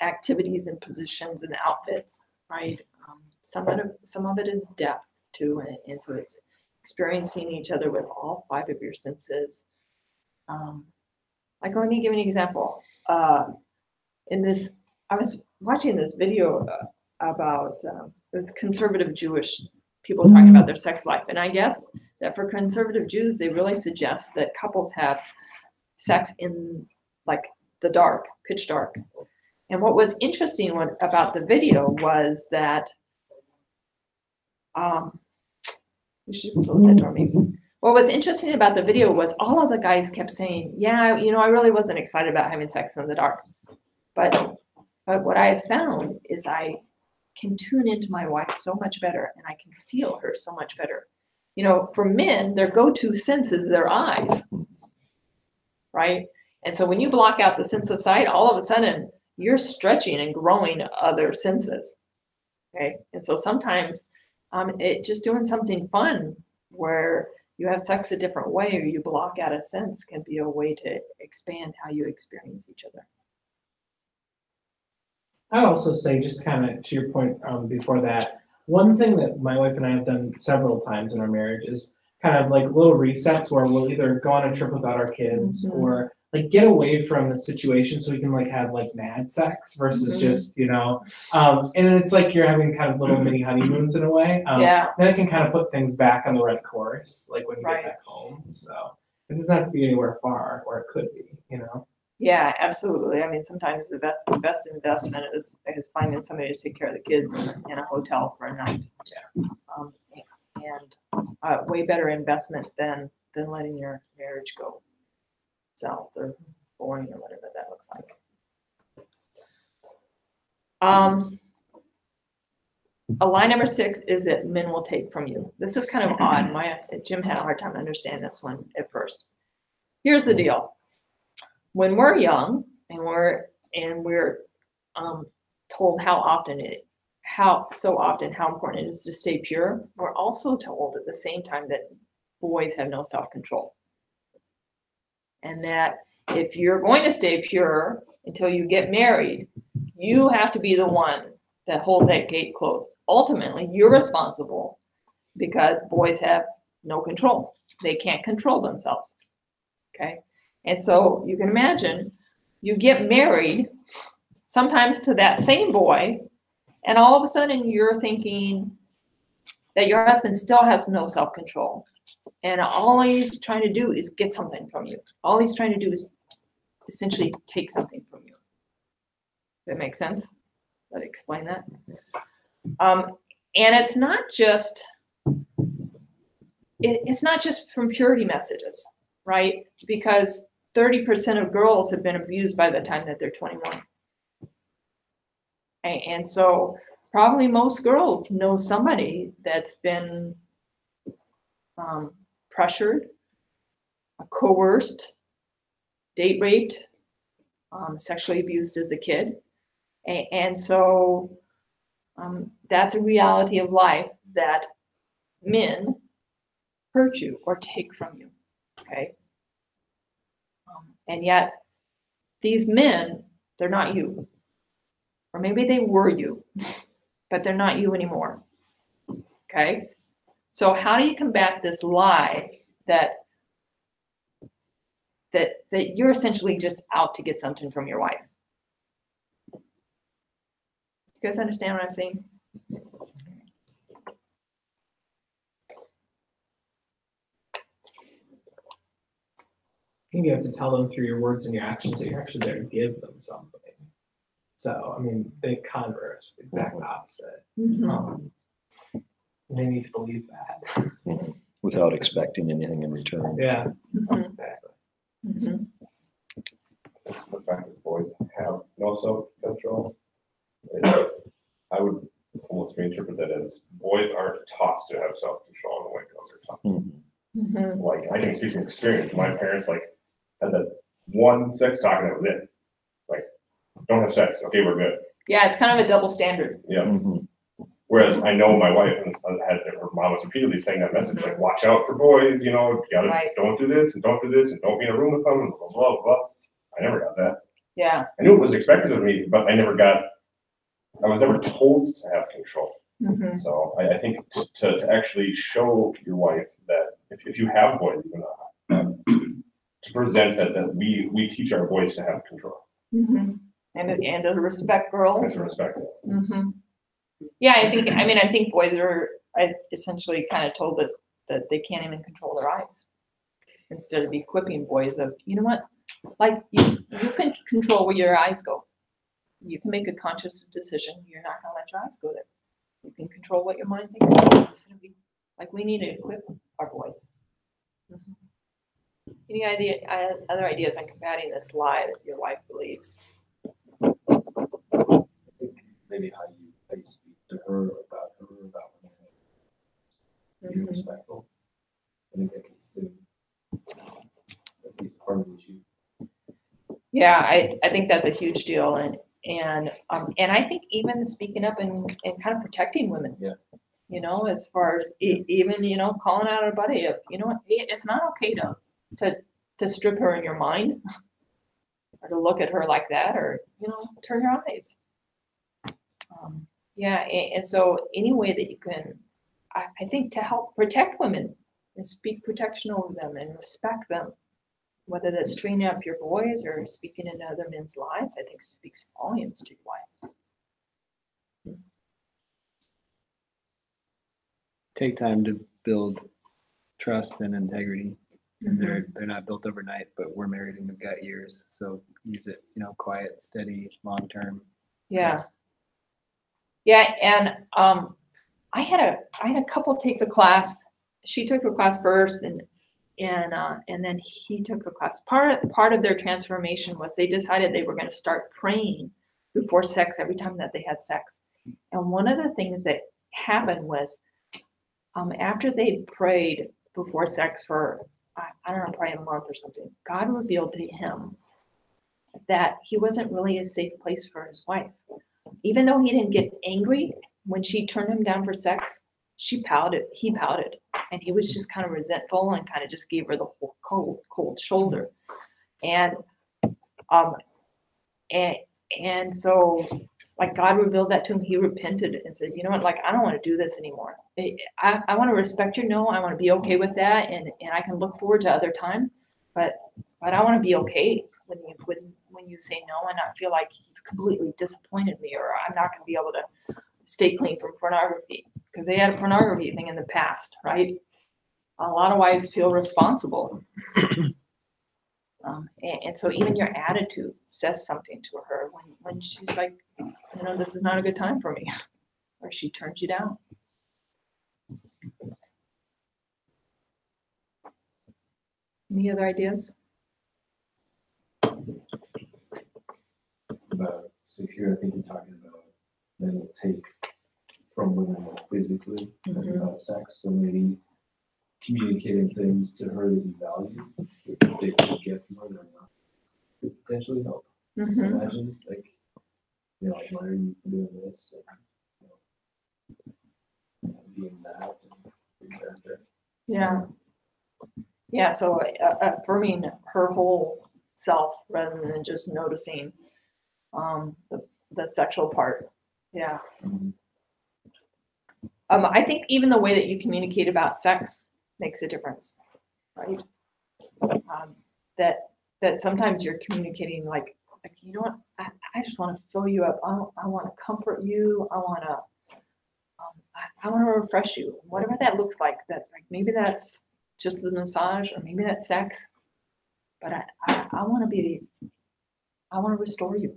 S2: activities and positions and outfits, right? Some of it is depth too, and so it's experiencing each other with all 5 of your senses. Like, let me give you an example. I was watching this video about it was conservative Jewish people talking about their sex life, and I guess that for conservative Jews, they really suggest that couples have sex in like the dark, pitch dark. And what was interesting about the video was that we should close that door maybe. What was interesting about the video was all of the guys kept saying, "Yeah, you know, I really wasn't excited about having sex in the dark." But what I have found is I can tune into my wife so much better and I can feel her so much better. You know, for men, their go-to sense is their eyes, right? And so when you block out the sense of sight, all of a sudden you're stretching and growing other senses, okay? And so sometimes it just doing something fun where you have sex a different way or you block out a sense can be a way to expand how you experience each other.
S3: I also say, just kind of to your point before that, one thing that my wife and I have done several times in our marriage is kind of like little resets where we'll either go on a trip without our kids or like get away from the situation so we can like have like mad sex versus just, you know, and it's like you're having kind of little mini honeymoons in a way.
S2: Yeah.
S3: Then it can kind of put things back on the right course, like when you
S2: Right.
S3: get back home. So it doesn't have to be anywhere far, or it could be, you know.
S2: Yeah, absolutely. I mean, sometimes the best investment is finding somebody to take care of the kids in a hotel for a night.
S3: Yeah.
S2: And way better investment than letting your marriage go south or boring or whatever that looks like. Line number 6 is that men will take from you. This is kind of odd. Jim had a hard time understanding this one at first. Here's the deal. When we're young and we're told how important it is to stay pure, we're also told at the same time that boys have no self-control. And that if you're going to stay pure until you get married, you have to be the one that holds that gate closed. Ultimately, you're responsible because boys have no control. They can't control themselves. Okay? And so you can imagine you get married sometimes to that same boy, and all of a sudden you're thinking that your husband still has no self-control. And all he's trying to do is get something from you. All he's trying to do is essentially take something from you. Does that make sense? Let me explain that. And it's not just from purity messages, right? Because 30% of girls have been abused by the time that they're 21. And so probably most girls know somebody that's been pressured, coerced, date raped, sexually abused as a kid. And so that's a reality of life, that men hurt you or take from you, okay? And yet these men, they're not you. Or maybe they were you, but they're not you anymore, okay? So how do you combat this lie that you're essentially just out to get something from your wife? You guys understand what I'm saying?
S3: I think you have to tell them through your words and your actions that you're actually there to give them something. So, I mean, they converse, the exact opposite. They need to believe that.
S5: Without expecting anything in return.
S3: Yeah,
S2: Mhm.
S3: exactly.
S2: Mhm.
S6: The fact that boys have no self-control, I would almost reinterpret that as boys aren't taught to have self-control in the way girls are taught.
S5: Mhm.
S2: Mhm.
S6: Like, I can speak from experience. My parents had that one sex talk and that was it. Like, don't have sex. Okay, we're good.
S2: Yeah, it's kind of a double standard.
S6: Yeah.
S5: Mhm.
S6: Whereas I know my wife and her mom was repeatedly saying that message, like, watch out for boys, you know, you gotta,
S2: Right.
S6: don't do this and don't do this and don't be in a room with them and blah, blah, blah. I never got that.
S2: Yeah.
S6: I knew it was expected of me, but I was never told to have control.
S2: Mhm.
S6: So I think to actually show your wife that if you have boys, even to present that we teach our boys to have control
S2: Mhm. And to respect girls.
S6: and to respect it.
S2: Mm-hmm. Yeah, I think boys are essentially kind of told that they can't even control their eyes, instead of equipping boys of, you know what, like you can control where your eyes go. You can make a conscious decision. You're not gonna let your eyes go there. You can control what your mind thinks. Like, we need to equip our boys. Mhm. Any other ideas on combating this lie that your wife believes?
S8: Maybe how you speak to her about women. Be
S2: Mhm.
S8: respectful. I think that gets to at least part of the issue.
S2: Yeah, I think that's a huge deal, and I think even speaking up and kind of protecting women.
S8: Yeah.
S2: You know, as far as even, you know, calling out a buddy of, you know what, it's not okay to strip her in your mind, or to look at her like that, or, you know, turn your eyes. Yeah, and so any way that you can, I think, to help protect women and speak protection over them and respect them, whether that's training up your boys or speaking into other men's lives, I think speaks volumes to your wife.
S1: Take time to build trust and integrity. And they're not built overnight, but we're married and we've got years. So use it, you know, quiet, steady, long-term.
S2: Yeah.
S1: trust.
S2: Yeah, and I had a couple take the class. She took the class first, and then he took the class. Part of their transformation was they decided they were going to start praying before sex every time that they had sex. And one of the things that happened was, after they prayed before sex for, I don't know, probably a month or something, God revealed to him that he wasn't really a safe place for his wife. Even though he didn't get angry when she turned him down for sex, he pouted, and he was just kind of resentful and kind of just gave her the whole cold shoulder. And so, like, God revealed that to him. He repented and said, you know what, like, I don't want to do this anymore. I want to respect your no. I want to be okay with that. And I can look forward to other time, but I want to be okay when you say no and not feel like you've completely disappointed me, or I'm not going to be able to stay clean from pornography, because they had a pornography thing in the past, right? A lot of wives feel responsible. And so even your attitude says something to her when she's like, you know, this is not a good time for me, or she turns you down. Any other ideas?
S8: So here I think you're talking about men will take from women more physically than about sex. So maybe communicating things to her that you value, that they can get from her, they're not could potentially help.
S2: Mhm.
S8: Imagine, like, you know, like, why are you doing this? And, you know, doing that. And things like that.
S2: Yeah. Yeah, so affirming her whole self rather than just noticing the sexual part. Yeah. I think even the way that you communicate about sex makes a difference, right? That sometimes you're communicating like you know what, I just want to fill you up. I want to comfort you. I want to refresh you, whatever that looks like. That like maybe that's just the massage, or maybe that's sex. But I want to restore you,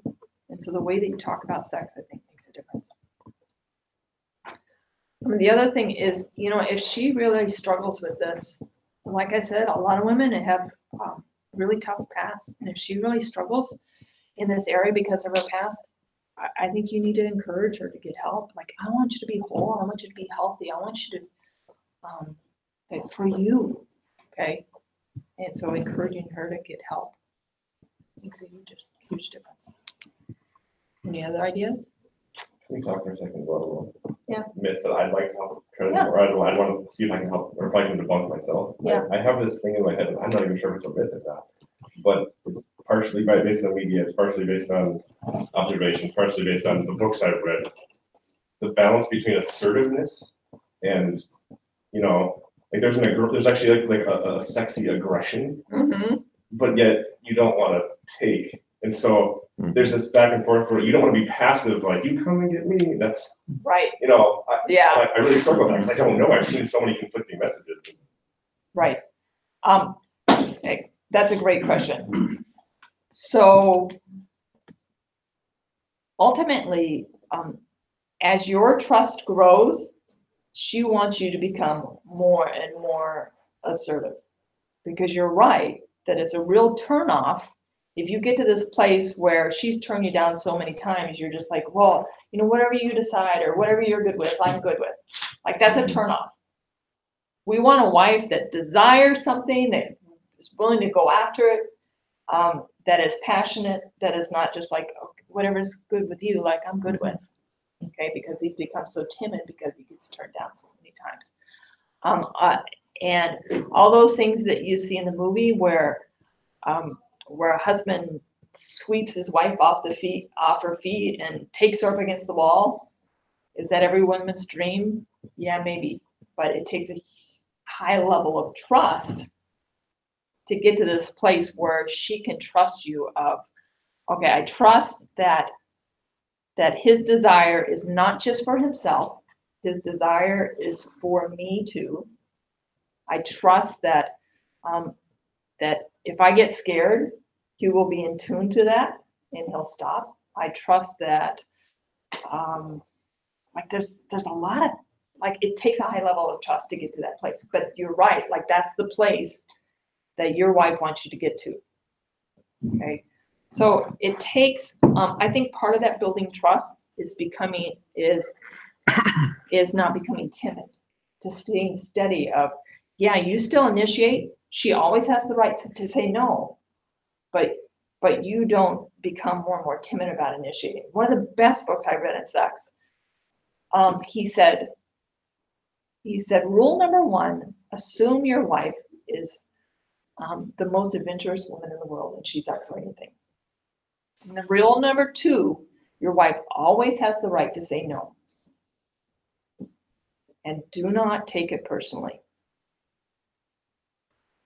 S2: and so the way that you talk about sex, I think, makes a difference. And the other thing is, you know, if she really struggles with this, like I said, a lot of women have really tough past, and if she really struggles in this area because of her past, I think you need to encourage her to get help. Like, I want you to be whole. I want you to be healthy. I want you to, for you, okay? And so encouraging her to get help makes a huge difference. Any other ideas?
S6: Can we talk for a second about
S2: Yeah.
S6: a myth that I'd like to help try to,
S2: Yeah.
S6: or I'd want to see if I can help, or if I can debunk myself?
S2: Yeah.
S6: I have this thing in my head, and I'm not even sure if it's a myth or not, but it's partially based on media, it's partially based on observations, partially based on the books I've read. The balance between assertiveness and, you know, like there's actually like a sexy aggression,
S2: Mm-hmm.
S6: but yet you don't want to take. And so there's this back and forth where you don't want to be passive, like, you come and get me. That's,
S2: Right.
S6: you know,
S2: Yeah.
S6: I really struggle with that because I don't know. I've seen so many conflicting messages.
S2: Right. Okay, that's a great question. So ultimately, as your trust grows, she wants you to become more and more assertive, because you're right that it's a real turnoff if you get to this place where she's turned you down so many times. You're just like, well, you know, whatever you decide or whatever you're good with, I'm good with. Like, that's a turnoff. We want a wife that desires something, that is willing to go after it, that is passionate, that is not just like, okay, whatever's good with you, like I'm good with. Okay, because he's become so timid because he gets turned down so many times. And all those things that you see in the movie where a husband sweeps his wife off her feet and takes her up against the wall, is that every woman's dream? Yeah, maybe, but it takes a high level of trust to get to this place where she can trust you of, okay, I trust that his desire is not just for himself, his desire is for me too. I trust that that if I get scared, he will be in tune to that and he'll stop. I trust that like there's a lot of, like, it takes a high level of trust to get to that place. But you're right, like that's the place that your wife wants you to get to. Okay. So it takes, I think part of that building trust is not becoming timid, to staying steady of, yeah, you still initiate. She always has the right to say no, but you don't become more and more timid about initiating. One of the best books I read in sex, he said, rule number 1, assume your wife is the most adventurous woman in the world and she's up for anything. And the rule number 2, your wife always has the right to say no. And do not take it personally.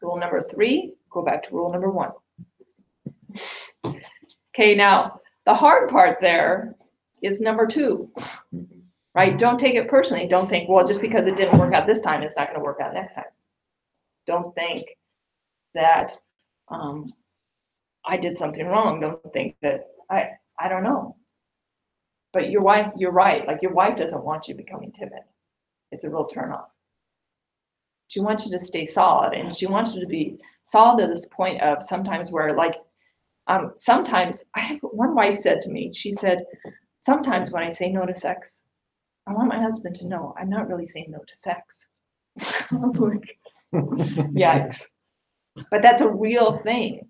S2: Rule number 3, go back to rule number 1. Okay, now the hard part there is number 2, right? Don't take it personally. Don't think, well, just because it didn't work out this time, it's not going to work out next time. Don't think that I did something wrong. Don't think that I don't know. But your wife, you're right. Like, your wife doesn't want you becoming timid. It's a real turnoff. She wants you to stay solid, and she wants you to be solid to this point of sometimes where, like, sometimes one wife said to me, she said, sometimes when I say no to sex, I want my husband to know I'm not really saying no to sex. I'm like, yikes. But that's a real thing.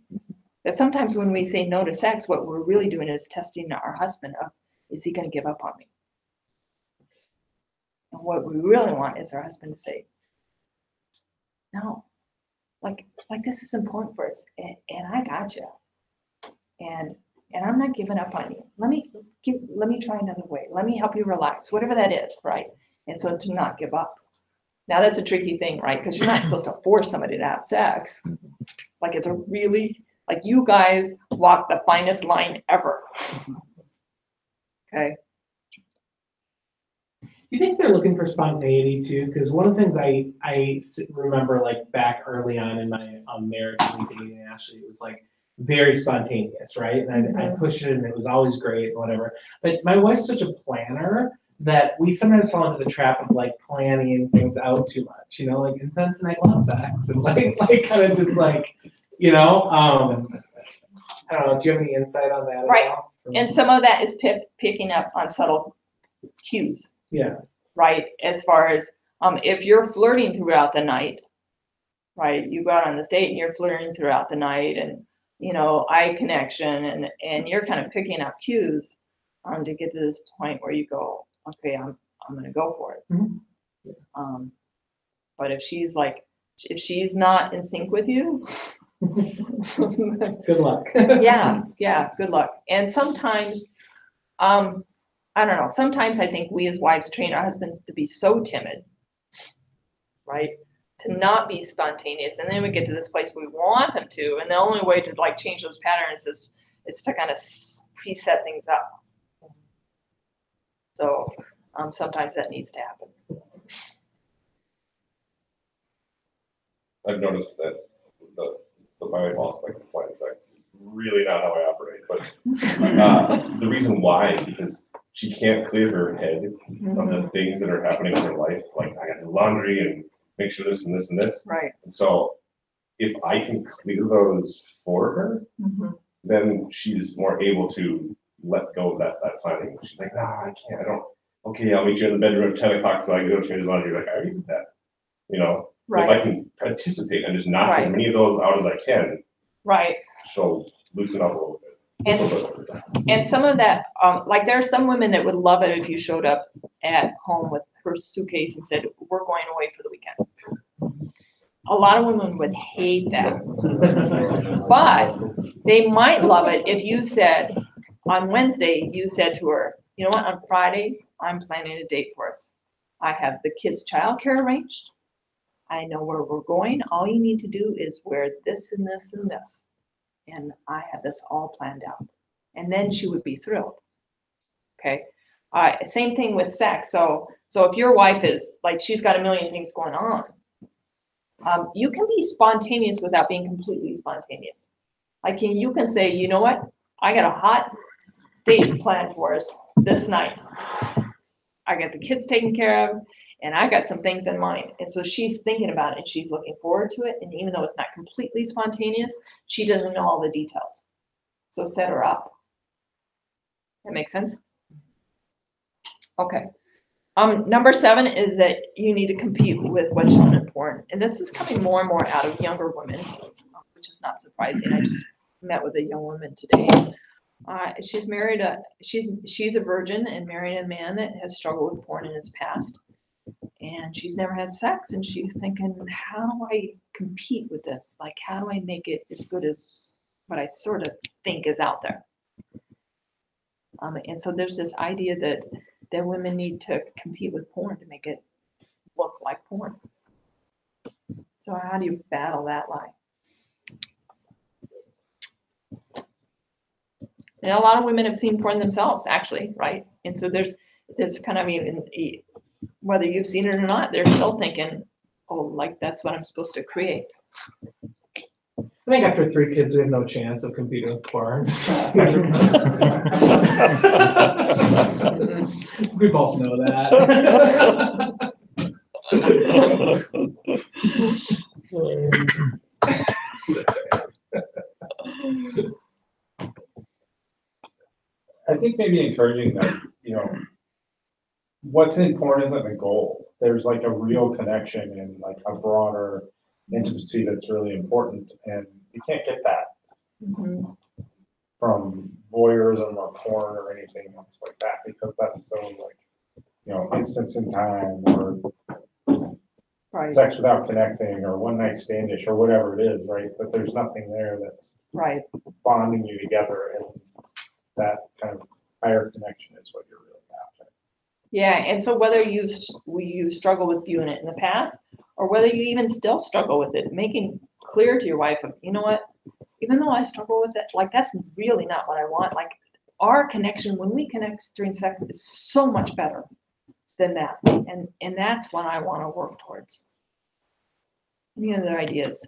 S2: That sometimes when we say no to sex, what we're really doing is testing our husband of, is he going to give up on me? And what we really want is our husband to say, no, like this is important for us, and I got you, and I'm not giving up on you. Let me try another way. Let me help you relax, whatever that is, right? And so to not give up. Now that's a tricky thing, right? Because you're not supposed to force somebody to have sex. Like it's a really, like you guys walk the finest line ever. Okay.
S3: You think they're looking for spontaneity too? Because one of the things I remember like back early on in my marriage and dating Ashley, it was like very spontaneous, right? And I pushed it and it was always great and whatever. But my wife's such a planner that we sometimes fall into the trap of like planning things out too much, you know, like, and then tonight we'll have sex and like kind of just like, you know, I don't know, do you have any insight on that?
S2: Right.
S3: At all?
S2: And some of that is picking up on subtle cues.
S3: Yeah.
S2: Right. As far as if you're flirting throughout the night, right? You go out on this date and you're flirting throughout the night, and you know, eye connection, and you're kind of picking up cues to get to this point where you go, okay, I'm going to go for it.
S3: Mm-hmm.
S2: But if she's not in sync with you,
S3: good luck.
S2: yeah, good luck. And sometimes, I don't know, sometimes I think we as wives train our husbands to be so timid, right? To not be spontaneous. And then we get to this place we want them to. And the only way to like change those patterns is to kind of preset things up. So sometimes that needs to happen.
S6: I've noticed that the my wife also likes to plan sex. It's really not how I operate, but the reason why is because she can't clear her head of the things that are happening in her life. Like I got to do laundry and make sure this and this and this.
S2: Right.
S6: And so if I can clear those for her, then she's more able to let go of that planning. She's like, nah, I can't, I don't, okay, I'll meet you in the bedroom at 10 o'clock so I can go change the laundry. Like, I already did that, you know?
S2: Right.
S6: If I can participate and just knock
S2: Right.
S6: as many of those out as I can,
S2: Right.
S6: she'll loosen up a little bit.
S2: And some of that, like there are some women that would love it if you showed up at home with her suitcase and said, we're going away for the weekend. A lot of women would hate that. But they might love it if you said, on Wednesday, you said to her, you know what, on Friday, I'm planning a date for us. I have the kids' childcare arranged. I know where we're going. All you need to do is wear this and this and this. And I have this all planned out. And then she would be thrilled. Okay. Same thing with sex. So if your wife is like, she's got a million things going on, you can be spontaneous without being completely spontaneous. Like you can say, you know what? I got a hot date planned for us this night. I got the kids taken care of, and I got some things in mind. And so she's thinking about it and she's looking forward to it. And even though it's not completely spontaneous, she doesn't know all the details. So set her up. That makes sense? Okay. Number 7 is that you need to compete with what's shown in porn. And this is coming more and more out of younger women, which is not surprising. I just met with a young woman today. She's married she's a virgin and married a man that has struggled with porn in his past. And she's never had sex, and she's thinking, how do I compete with this? Like, how do I make it as good as what I sort of think is out there? And so there's this idea that women need to compete with porn to make it look like porn. So how do you battle that lie? And a lot of women have seen porn themselves, actually, right? And so there's kind of even, whether you've seen it or not, they're still thinking, oh, like that's what I'm supposed to create.
S3: I think after 3 kids, we have no chance of competing with porn. We both know that.
S4: I think maybe encouraging that, you know, what's in porn isn't the goal. There's like a real connection and like a broader intimacy that's really important, and you can't get that
S2: Mhm.
S4: from voyeurism or porn or anything else like that, because that's so like, instance in time or
S2: Right,
S4: sex without connecting or one night standish or whatever it is, right? But there's nothing there that's
S2: right.
S4: bonding you together, and that kind of higher connection is what you're really after.
S2: Yeah, and so whether you struggle with viewing it in the past, or whether you even still struggle with it, making clear to your wife, you know what, even though I struggle with it, like that's really not what I want. Like our connection, when we connect during sex, is so much better than that. And that's what I want to work towards. Any other ideas?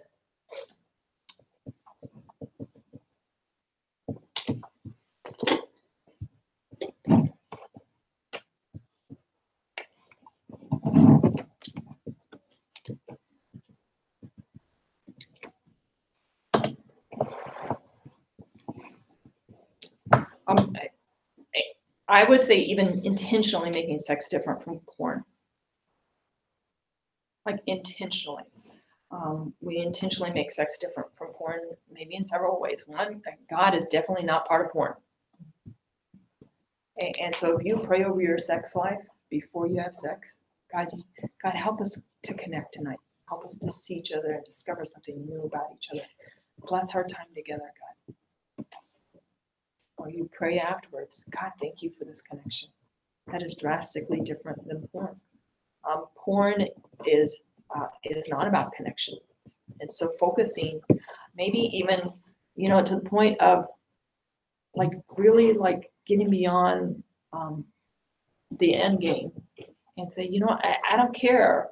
S2: I would say even intentionally making sex different from porn. Like intentionally. We intentionally make sex different from porn, maybe in several ways. One, God is definitely not part of porn. And so if you pray over your sex life before you have sex, God, help us to connect tonight. Help us to see each other and discover something new about each other. Bless our time together, God. Or you pray afterwards, God, thank you for this connection. That is drastically different than porn. Porn is not about connection. And so focusing, maybe even, to the point of like really like getting beyond the end game and say, I don't care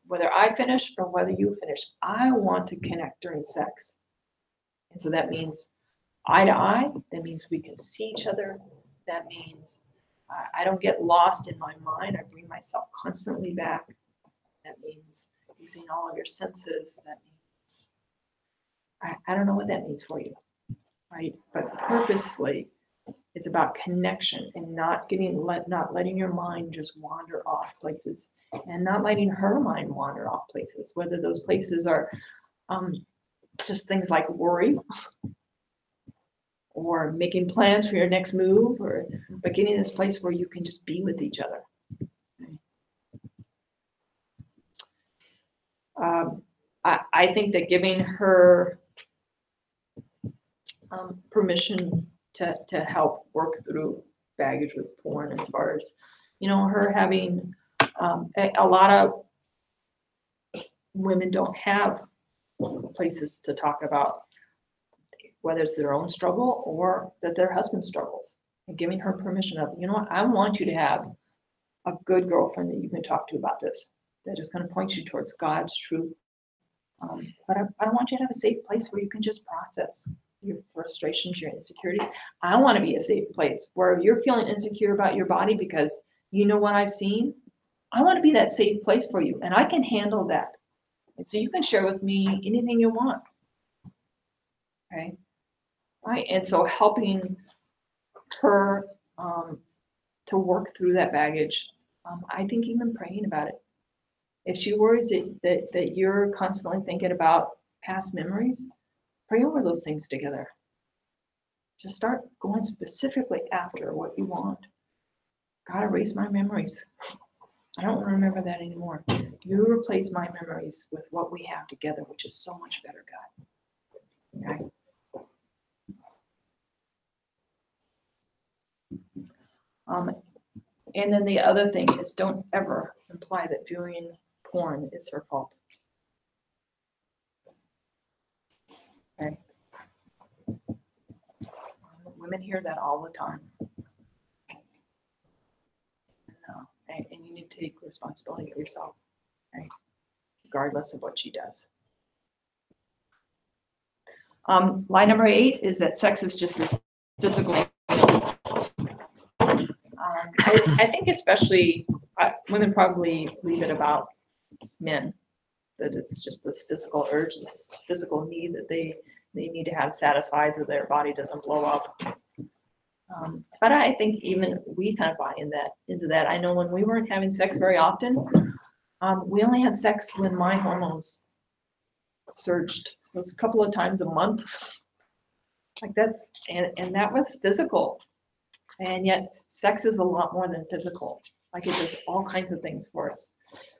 S2: whether I finish or whether you finish. I want to connect during sex. And so that means eye to eye. That means we can see each other. That means I don't get lost in my mind. I bring myself constantly back. That means using all of your senses. That means, I don't know what that means for you, right? But purposefully, it's about connection and not letting your mind just wander off places, and not letting her mind wander off places, whether those places are just things like worry or making plans for your next move, but getting this place where you can just be with each other. I think that giving her permission to help work through baggage with porn, as far as, her having a lot of women don't have places to talk about whether it's their own struggle or that their husband struggles, and giving her permission of, I want you to have a good girlfriend that you can talk to about this, that is going to point you towards God's truth. But I don't want you to have a safe place where you can just process your frustrations, your insecurities. I want to be a safe place where you're feeling insecure about your body because you know what I've seen. I want to be that safe place for you, and I can handle that. And so you can share with me anything you want. Okay. Right. And so helping her to work through that baggage, I think even praying about it. If she worries that you're constantly thinking about past memories, pray over those things together. Just start going specifically after what you want. God, erase my memories. I don't want to remember that anymore. You replace my memories with what we have together, which is so much better, God. Okay. And then the other thing is, don't ever imply that viewing porn is her fault. Okay. Women hear that all the time. And you need to take responsibility of yourself, right? Regardless of what she does. Line number 8 is that sex is just as physical. I think especially women probably believe it about men, that it's just this physical urge, this physical need that they need to have satisfied so their body doesn't blow up. But I think even we kind of buy into that. I know when we weren't having sex very often, we only had sex when my hormones surged those couple of times a month. Like that's, and that was physical. And yet sex is a lot more than physical. Like it does all kinds of things for us.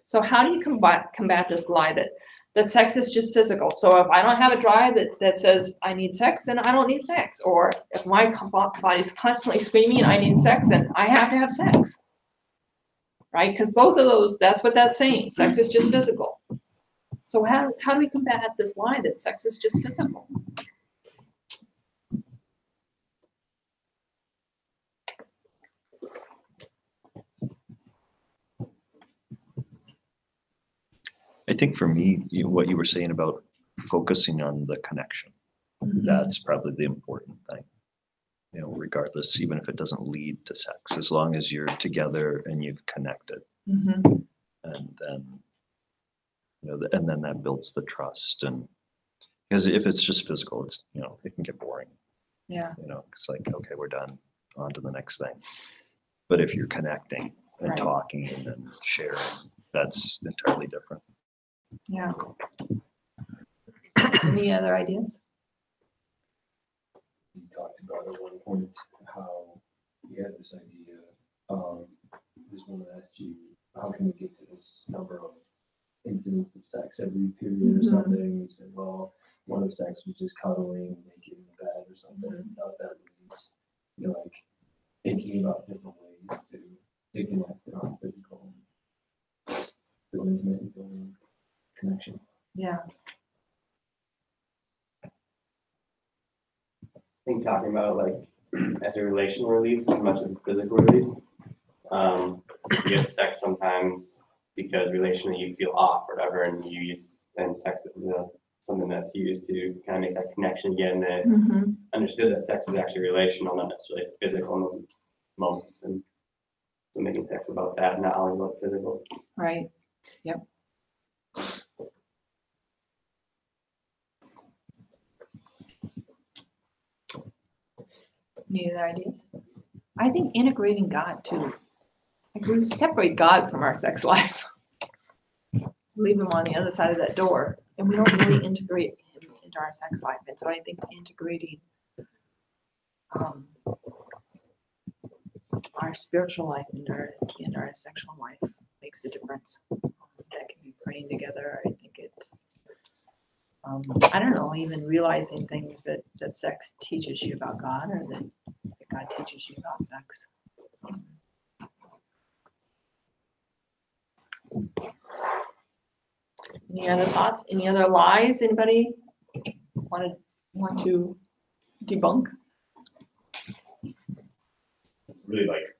S2: So how do you combat this lie that sex is just physical? So if I don't have a drive that says I need sex, then I don't need sex. Or if my body's constantly screaming I need sex, then I have to have sex. Right? Because both of those, that's what that's saying. Sex is just physical. So how do we combat this lie that sex is just physical?
S5: I think for me, what you were saying about focusing on the connection, that's probably the important thing. You know, regardless, even if it doesn't lead to sex, as long as you're together and you've connected, and then, you know, and then that builds the trust. And because if it's just physical, it's, you know, it can get boring.
S2: Yeah.
S5: You know, it's like, okay, we're done, on to the next thing. But if you're connecting and
S2: Right.
S5: talking and sharing, that's entirely different.
S2: Yeah. Any other ideas?
S8: You talked about at one point how you had this idea. This woman asked you, how can we get to this number of incidents of sex every period or something? You said, well, one of sex was just cuddling, naked in the bed or something. Not that release. You know, like thinking about different ways to connect on physical, to intimate and building connection.
S2: Yeah.
S10: I think talking about like as a relational release as much as a physical release. You have sex sometimes because relationally you feel off or whatever, and you use, and sex is something that's used to kind of make that connection again. And it's understood that sex is actually relational, not necessarily physical in those moments. And so making sex about that, not always about physical.
S2: Right. Yep. Any other ideas? I think integrating God too. Like we separate God from our sex life. Leave him on the other side of that door, and we don't really integrate him into our sex life. And so I think integrating our spiritual life into our sexual life makes a difference. That can be praying together. I think it's I don't know, even realizing things that sex teaches you about God, or that God teaches you about sex. Any other thoughts? Any other lies? Anybody want to debunk?
S6: It's really like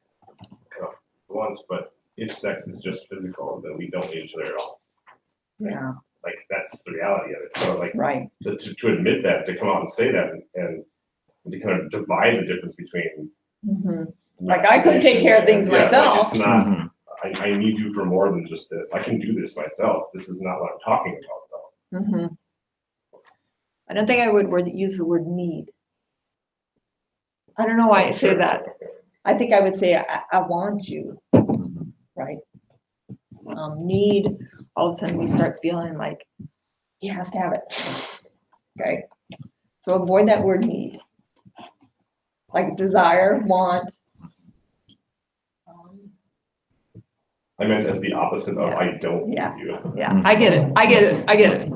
S6: kind of blunt, but if sex is just physical, then we don't need each other at all.
S2: Yeah.
S6: Like that's the reality of it. So like
S2: Right.
S6: to admit that, to come out and say that, and to kind of divide the difference between
S2: Like I could take care of things
S6: yeah,
S2: myself.
S6: Like it's not. I need you for more than just this. I can do this myself. This is not what I'm talking about, though.
S2: I don't think I would use the word need. I don't know why I say that. I think I would say I want you, right? Need, all of a sudden we start feeling like he has to have it. Okay, so avoid that word need. Like desire, want.
S6: I meant as the opposite of I don't need you.
S2: Yeah, I get it. I get it. I get it.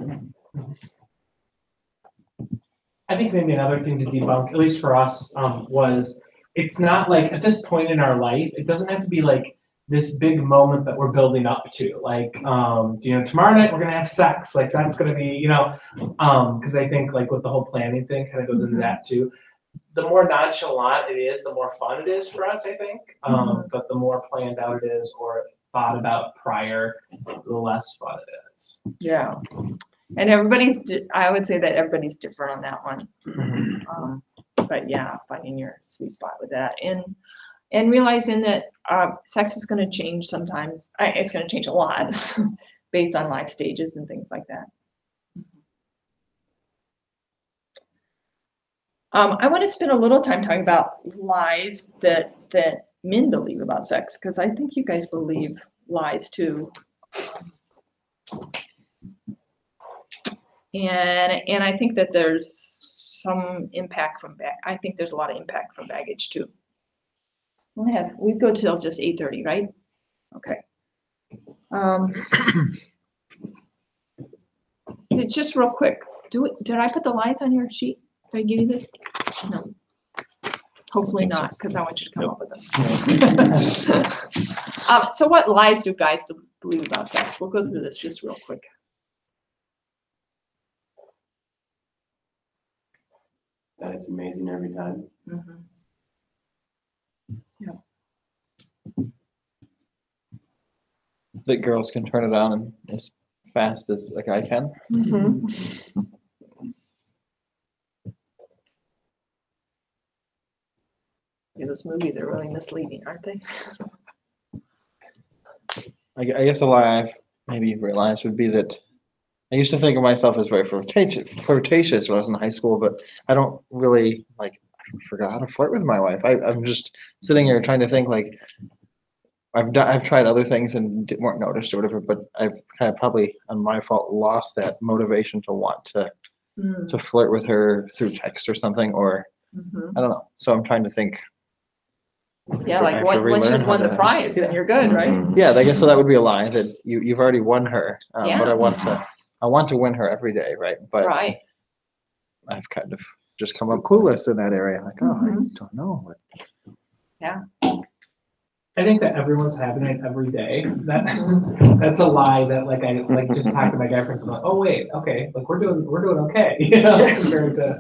S3: I think maybe another thing to debunk, at least for us, was it's not like at this point in our life, it doesn't have to be like this big moment that we're building up to. Like, tomorrow night we're gonna have sex. Like that's gonna be, because I think like with the whole planning thing kind of goes into that too. The more nonchalant it is, the more fun it is for us, I think. But the more planned out it is or thought about prior, the less fun it is.
S2: Yeah. And I would say that everybody's different on that one. But yeah, finding your sweet spot with that, and realizing that sex is going to change sometimes. It's going to change a lot based on life stages and things like that. I want to spend a little time talking about lies that men believe about sex, because I think you guys believe lies too. And I think that there's some impact from I think there's a lot of impact from baggage too. We go till just 8:30, right? Okay. Just real quick, did I put the lies on your sheet? Did I give you this? No. Hopefully not, because I want you to come up with them. So what lies do guys believe about sex? We'll go through this just real quick.
S10: That it's amazing every time.
S2: Mhm.
S11: That girls can turn it on as fast as a guy can.
S2: Yeah, those movies are really misleading, aren't they?
S11: I guess a lie I've maybe realized would be that I used to think of myself as very flirtatious when I was in high school, but I don't really I forgot how to flirt with my wife. I'm just sitting here trying to think I've tried other things and weren't noticed or whatever, but I've kind of probably on my fault lost that motivation to want to flirt with her through text or something, or I don't know. So I'm trying to think.
S2: Yeah,
S11: I
S2: like
S11: have to
S2: once
S11: relearn
S2: you've won
S11: how
S2: the
S11: to-
S2: prize, then you're good, right?
S11: Yeah, I guess so. That would be a lie that you've already won her, but
S2: Yeah.
S11: I want to win her every day, right? But
S2: Right.
S11: I've kind of just come up clueless in that area. Like, I don't know.
S3: I think that everyone's having it every day. That's a lie that I just talked to my guy friends. I'm like, oh wait, okay, we're doing okay, compared to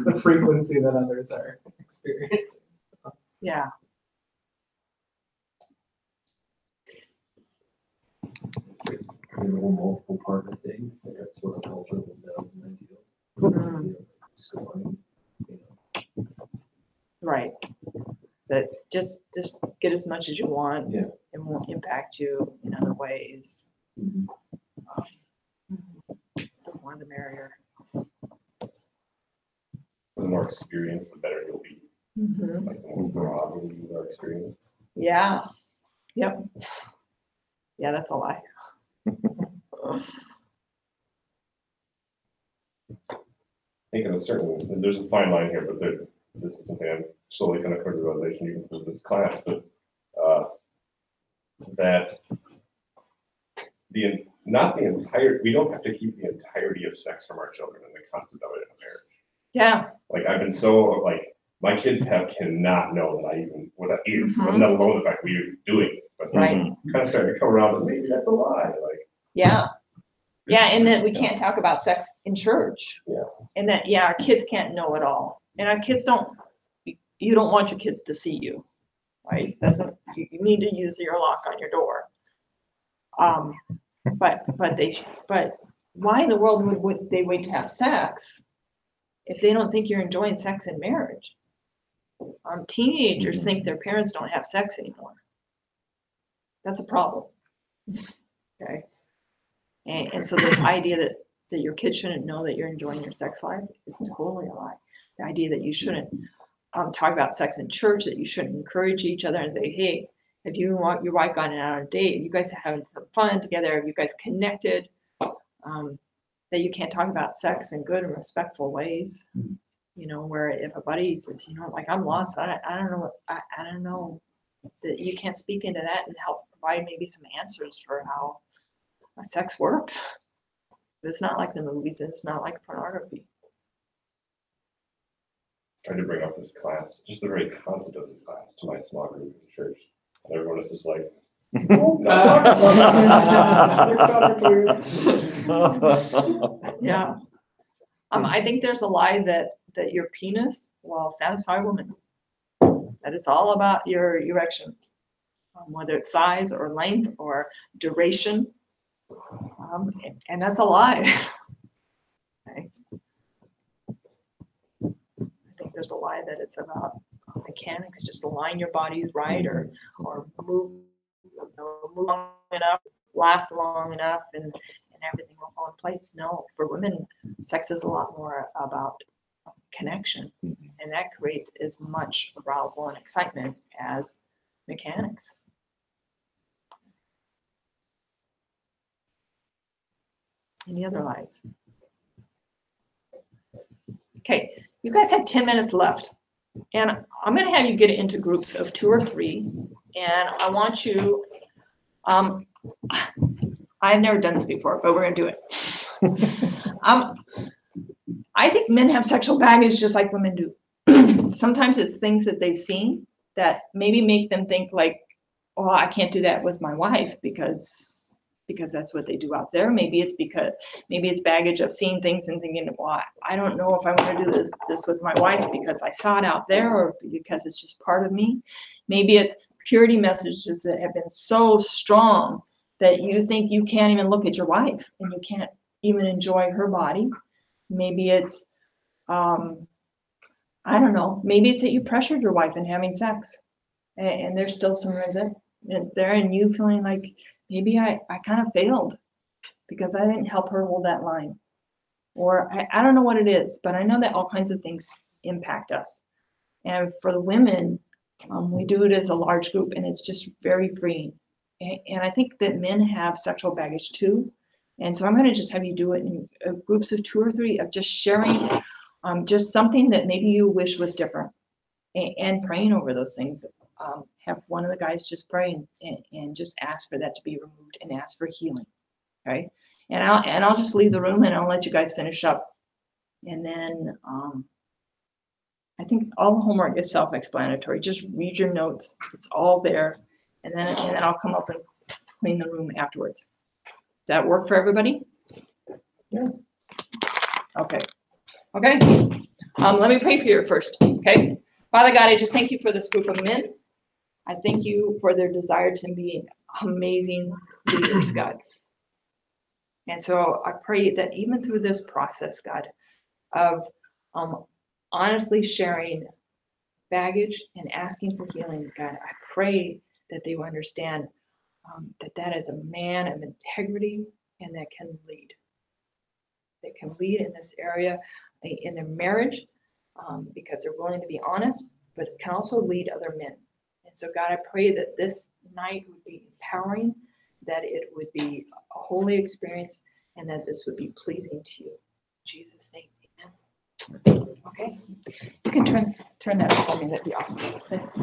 S3: the frequency that others are experiencing.
S2: Yeah.
S8: The whole multiple partner thing, that's sort of culture that was an ideal. Scoring,
S2: Right. That just get as much as you want.
S8: Yeah.
S2: It won't impact you in other ways. The more the merrier.
S6: The more experience, the better you'll be. Like the more broadly you are experienced.
S2: Yeah. Yep. Yeah, that's a lie.
S6: I think in a certain, there's a fine line here, but this is something I'm slowly kind of coming to the realization even for this class, but that we don't have to keep the entirety of sex from our children and the concept of it in a marriage.
S2: Yeah.
S6: Like I've been so my kids cannot know that I even what that is, let alone the fact that we're doing it. But
S2: Right.
S6: kind of starting to come around, and maybe that's a lie.
S2: Yeah. Yeah, and that we can't talk about sex in church.
S6: Yeah.
S2: And that, our kids can't know it all. And our kids you don't want your kids to see you, right? You need to use your lock on your door. But why in the world would they wait to have sex if they don't think you're enjoying sex in marriage? Teenagers think their parents don't have sex anymore. That's a problem. Okay. And so this idea that your kids shouldn't know that you're enjoying your sex life is totally a lie. The idea that you shouldn't talk about sex in church, that you shouldn't encourage each other and say, hey, if you want your wife gone out on a date, you guys are having some fun together, have you guys connected, that you can't talk about sex in good and respectful ways. Where if a buddy says, I'm lost, I don't know, that you can't speak into that and help provide maybe some answers for how sex works. It's not like the movies, and it's not like pornography.
S6: I tried to bring up this class, just the very concept of this class, to my small group in church, and everyone is just like, "Oh, not talking about it. Next topic, please."
S2: Yeah. I think there's a lie that your penis will satisfy a woman. That it's all about your erection, whether it's size or length or duration. And that's a lie. Okay. I think there's a lie that it's about mechanics, just align your bodies right or move long enough, last long enough, and everything will fall in place. No, for women, sex is a lot more about connection, and that creates as much arousal and excitement as mechanics. Any other lies? Okay, you guys have 10 minutes left. And I'm gonna have you get into groups of 2 or 3. And I want you, I've never done this before, but we're gonna do it. I think men have sexual baggage just like women do. Sometimes it's things that they've seen that maybe make them think like, oh, I can't do that with my wife because that's what they do out there. Maybe it's baggage of seeing things and thinking, well, I don't know if I want to do this with my wife because I saw it out there or because it's just part of me. Maybe it's purity messages that have been so strong that you think you can't even look at your wife and you can't even enjoy her body. Maybe it's, I don't know, maybe it's that you pressured your wife in having sex and there's still some resentment there and you feeling like maybe I kind of failed because I didn't help her hold that line. Or I don't know what it is, but I know that all kinds of things impact us. And for the women, we do it as a large group and it's just very freeing. And I think that men have sexual baggage too. And so I'm going to just have you do it in groups of 2 or 3 of just sharing just something that maybe you wish was different and praying over those things. Have one of the guys just pray and just ask for that to be removed and ask for healing. Okay. And I'll just leave the room and I'll let you guys finish up. And then I think all the homework is self-explanatory. Just read your notes. It's all there. And then I'll come up and clean the room afterwards. Does that work for everybody?
S3: Yeah.
S2: Okay. Okay. Let me pray for you first. Okay. Father God, I just thank you for this group of men. I thank you for their desire to be amazing leaders, God. And so I pray that even through this process, God, of honestly sharing baggage and asking for healing, God, I pray that they will understand that is a man of integrity and that can lead. They can lead in this area in their marriage because they're willing to be honest, but can also lead other men. And so, God, I pray that this night would be empowering, that it would be a holy experience, and that this would be pleasing to you. In Jesus' name, amen. Okay. You can turn that for me. That'd be awesome. Thanks.